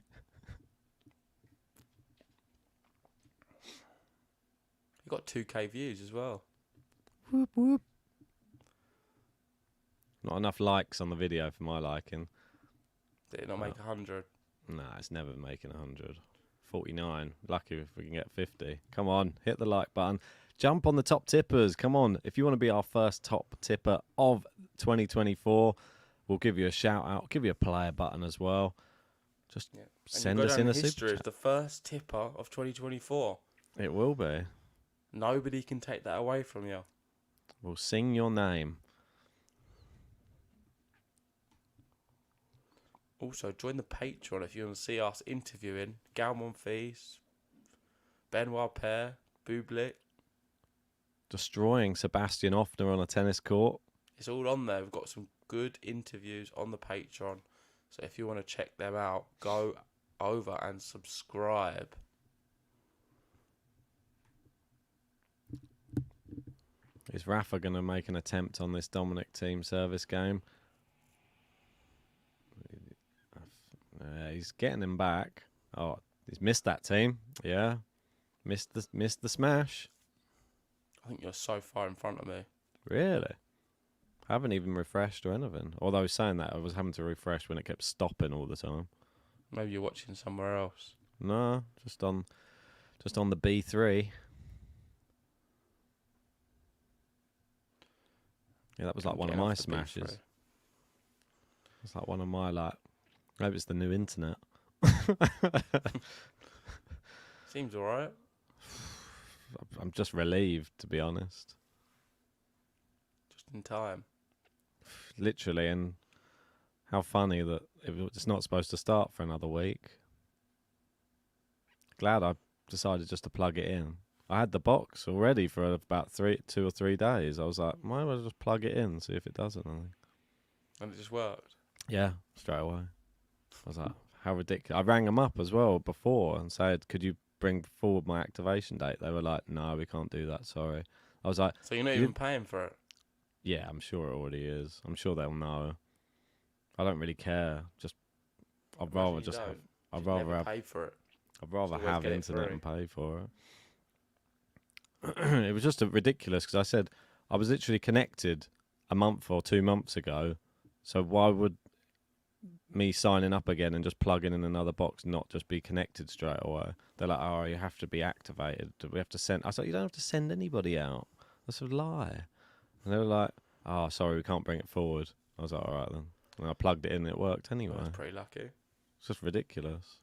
got 2K views as well.
Whoop, whoop. Not enough likes on the video for my liking.
Did it not make 100?
Nah, it's never making 100. 49. Lucky if we can get 50. Come on, hit the like button. Jump on the top tippers. Come on. If you want to be our first top tipper of 2024, we'll give you a shout out. Give you a player button as well. Just send us in a super
as
chat.
the first tipper of 2024.
It will be.
Nobody can take that away from you.
We'll sing your name.
Also, join the Patreon if you want to see us interviewing Galmon Fees, Benoit Paire, Bublik.
Destroying Sebastian Offner on a tennis court.
It's all on there. We've got some good interviews on the Patreon. So if you want to check them out, go over and subscribe.
Is Rafa going to make an attempt on this Dominic Thiem service game? He's getting him back. Oh, he's missed that team. Yeah, missed the smash.
I think you're so far in front of me.
Really? I haven't even refreshed or anything. Although saying that, I was having to refresh when it kept stopping all the time.
Maybe you're watching somewhere else.
No, just on the B3. Yeah, that was like one of my smashes. It's like one of my maybe it's the new internet.
Seems alright.
I'm just relieved, to be honest.
Just in time.
Literally, and how funny that it's not supposed to start for another week. Glad I decided just to plug it in. I had the box already for about 2 or 3 days. I was like, might as well just plug it in, see if it does anything.
And it just worked.
Yeah, straight away. I was like, how ridiculous. I rang them up as well before and said, could you bring forward my activation date? They were like, no, we can't do that, sorry. I was like...
So you're not even paying for it?
Yeah, I'm sure it already is. I'm sure they'll know. I don't really care. I'd rather just have... I'd rather have...
pay for it.
I'd rather
Just
have
get it
internet
free.
and pay for it. It was just ridiculous because I said I was literally connected a month or 2 months ago. So why would me signing up again and just plugging in another box not just be connected straight away? They're like, oh, you have to be activated. We have to send... I was like, you don't have to send anybody out. That's a lie. And they were like, oh, sorry, we can't bring it forward. I was like, all right then. And I plugged it in and it worked anyway.
That's pretty lucky.
It's just ridiculous.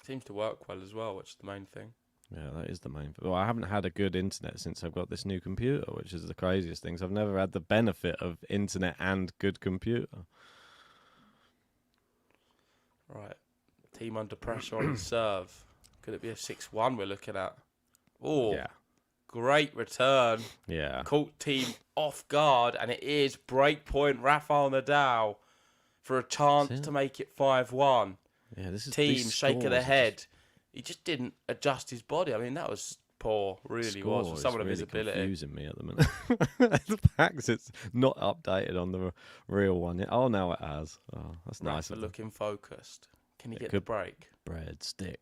Seems to work well as well, which is the main thing.
Yeah, that is the main... Well, I haven't had a good internet since I've got this new computer, which is the craziest thing. So I've never had the benefit of internet and good computer.
Right. Team under pressure on the serve. Could it be a 6-1 we're looking at? Oh,
Yeah.
Great return.
Yeah.
Caught team off guard, and it is breakpoint Rafael Nadal for a chance to make it 5-1.
Yeah, this is
Team
these
shake of the
scores are
head. He just didn't adjust his body. I mean, that was poor, really was, for some of the
really
visibility.
confusing me at the minute. The fact it's not updated on the real one yet. Oh, now it has. Oh, that's nice.
Rafa looking focused. Can he get the
good
break?
bread stick.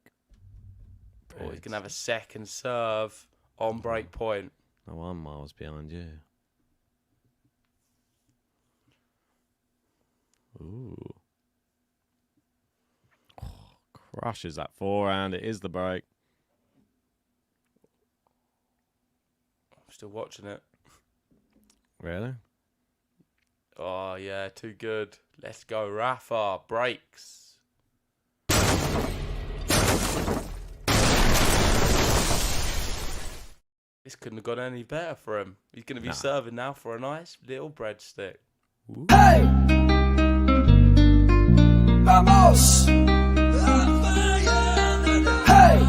Oh, he's going to have a second serve on break point.
Oh, I'm miles behind you. Ooh. Oh, crushes that forehand. It is the break.
I'm still watching it.
Really?
Oh, yeah, too good. Let's go, Rafa. Breaks. This couldn't have gone any better for him. He's going to be serving now for a nice little breadstick.
Hey! Vamos! Hey!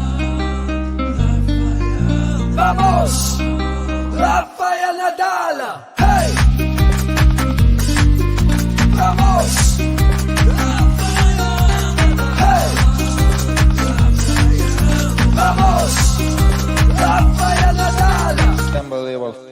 Vamos! Rafael Nadal! Hey! Vamos! Hey! Vamos! Rafael Nadal!
Unbelievable.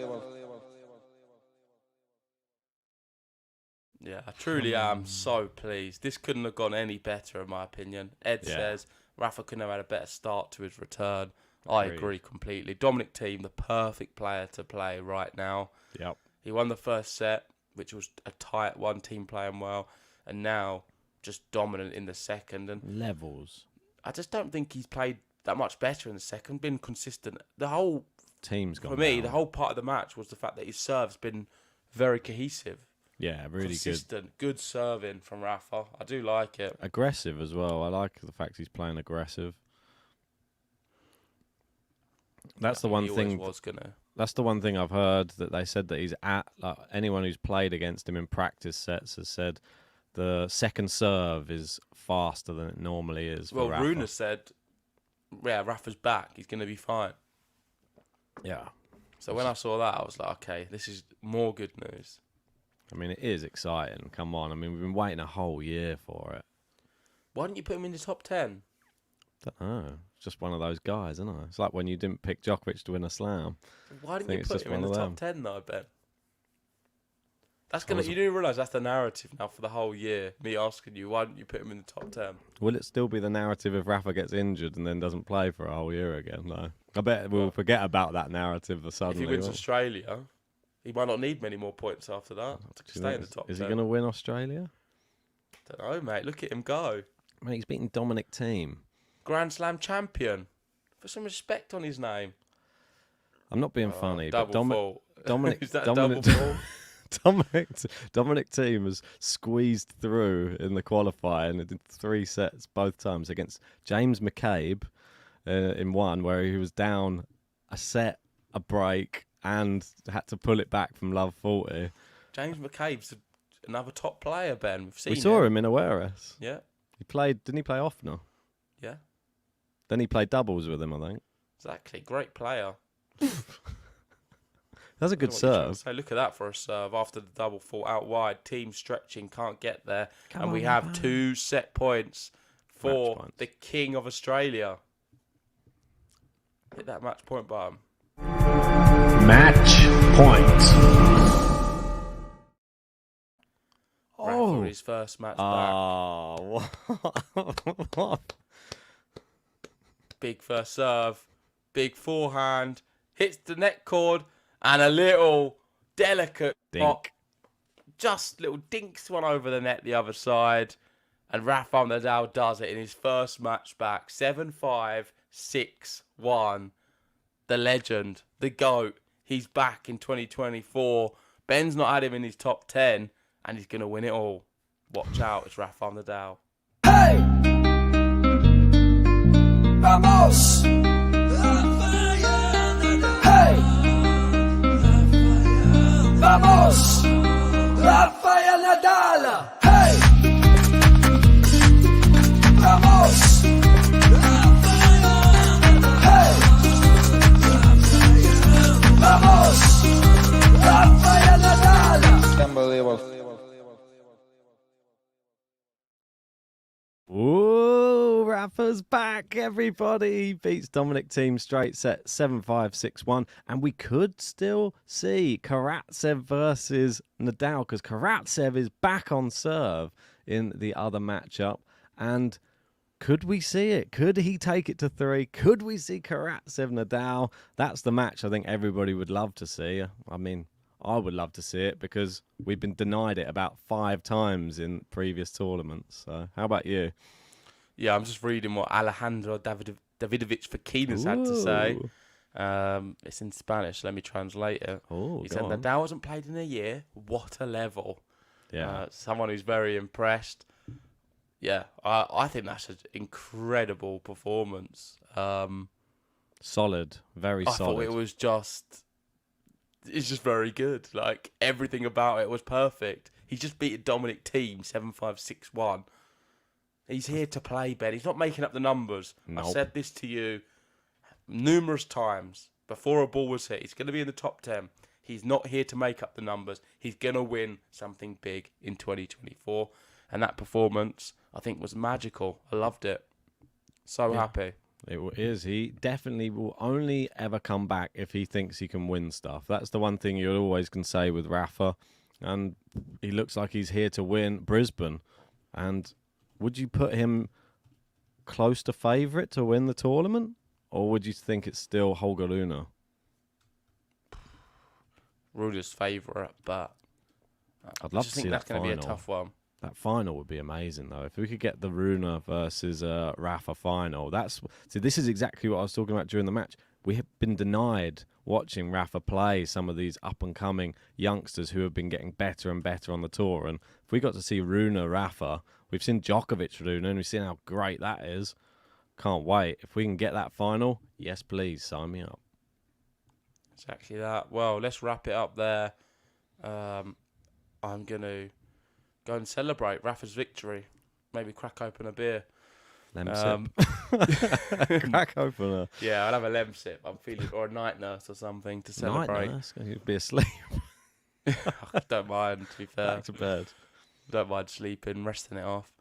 Yeah, I truly am so pleased. This couldn't have gone any better, in my opinion. Ed says Rafa couldn't have had a better start to his return. I agree completely. Dominic Thiem, the perfect player to play right now.
Yep.
He won the first set which was a tight one, team playing well, and now just dominant in the second. And
Levels.
I just don't think he's played that much better in the second, been consistent. The whole
Team's gone
For me,
down.
the whole part of the match was the fact that his serve's been very cohesive.
Yeah, really
consistent, good serving from Rafa. I do like it.
Aggressive as well. I like the fact he's playing aggressive. That's the one
He always
thing.
was gonna.
That's the one thing I've heard, that they said that he's at. Like, anyone who's played against him in practice sets has said the second serve is faster than it normally is.
Well,
for Rafa.
Runa said, "Yeah, Rafa's back. He's gonna be fine."
Yeah.
So when I saw that, I was like, "Okay, this is more good news."
I mean, it is exciting. Come on. I mean, we've been waiting a whole year for it.
Why didn't you put him in the top 10?
Don't know. It's just one of those guys, isn't it? It's like when you didn't pick Djokovic to win a slam.
Why didn't
think
you
it's
put
just
him in
one
the
of
top
them.
10 though, Ben? That's gonna. You do realise that's the narrative now for the whole year. Me asking you, why didn't you put him in the top 10?
Will it still be the narrative if Rafa gets injured and then doesn't play for a whole year again? No. I bet we'll forget about that narrative suddenly.
If he wins
won't
Australia, he might not need many more points after that to
we?
stay in the top 10.
Is he going to win Australia?
Don't know, mate. Look at him go.
Mate, he's beaten Dominic Thiem.
Grand Slam champion. Put some respect on his name.
I'm not being funny, but
Double fault.
Dominic,
Is that
Dominic,
double fault?
Dominic Thiem has squeezed through in the qualifying and did 3 sets both times against James McCabe in one, where he was down a set, a break, and had to pull it back from love 40.
James McCabe's another top player, Ben. We've seen
We saw him in Awareness.
Yeah,
Didn't he play Offner?
yeah,
Then he played doubles with him, I think.
exactly. Great player.
That's a good serve.
So look at that for a serve after the double fault out wide. Team stretching, can't get there.
Come
and we
on,
have
man.
2 set points for
Match points.
the King of Australia. Hit that match point button.
Match point.
Rafa his first match back.
Oh, what?
Big first serve, big forehand, hits the net cord, and a little delicate
Dink.
pop. Just little dinks one over the net the other side. And Rafa Nadal does it in his first match back. 7-5, 6-1. The legend, the GOAT. He's back in 2024. Ben's not had him in his top 10, and he's going to win it all. Watch out, it's Rafa Nadal.
Hey! Vamos! Hey! Vamos! Rafael Nadal! Hey! Vamos! Hey! Vamos! Rafael Nadal!
Unbelievable.
Ooh, Rafa's back, everybody. He beats Dominic Thiem straight set 7-5, 6-1. And we could still see Karatsev versus Nadal, because Karatsev is back on serve in the other matchup. And could we see it? Could he take it to 3? Could we see Karatsev Nadal? That's the match I think everybody would love to see. I mean, I would love to see it because we've been denied it about 5 times in previous tournaments. So how about you?
Yeah, I'm just reading what Alejandro Davidovich Fokina's had to say. It's in Spanish. Let me translate it.
Oh,
He
go
said,
on.
Nadal hasn't played in a year. What a level.
Yeah.
Someone who's very impressed. Yeah, I think that's an incredible performance.
Solid. Very
I
solid.
thought it was just... It's just very good. Like, everything about it was perfect. He's just beaten Dominic Thiem 7-5, 6-1. He's here to play, Ben. He's not making up the numbers.
Nope.
I said this to you numerous times before a ball was hit. He's going to be in the top 10. He's not here to make up the numbers. He's going to win something big in 2024. And that performance, I think, was magical. I loved it. So happy.
It is. He definitely will only ever come back if he thinks he can win stuff. That's the one thing you always can say with Rafa. And he looks like he's here to win Brisbane. And would you put him close to favourite to win the tournament? Or would you think it's still Holger Rune?
Ruder's favourite, but
I'd love to see
that's
that
going to
final.
be a tough one.
That final would be amazing, though. If we could get the Runa versus Rafa final, this is exactly what I was talking about during the match. We have been denied watching Rafa play some of these up-and-coming youngsters who have been getting better and better on the tour. And if we got to see Runa Rafa, we've seen Djokovic Runa, and we've seen how great that is. Can't wait. If we can get that final, yes, please, sign me up.
Exactly that. Well, let's wrap it up there. I'm going to go and celebrate Rafa's victory. Maybe crack open a beer.
Lem sip. Crack open a...
Yeah, I'll have a lem sip. I'm feeling, or a night nurse or something to celebrate.
Night nurse? You'd be asleep.
I don't mind, to be fair.
Back to bed.
Don't mind sleeping, resting it off.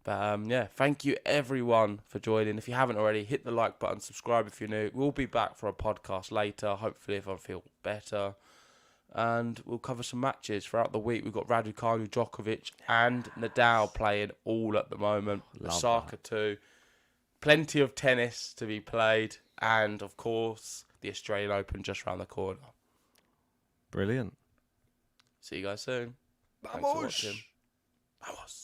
But yeah, thank you everyone for joining. If you haven't already, hit the like button, subscribe if you're new. We'll be back for a podcast later, hopefully if I feel better. And we'll cover some matches throughout the week. We've got Raducanu, Djokovic and Nadal playing all at the moment. Osaka too. Plenty of tennis to be played. And, of course, the Australian Open just around the corner.
Brilliant.
See you guys soon. Thanks for watching. Vamos.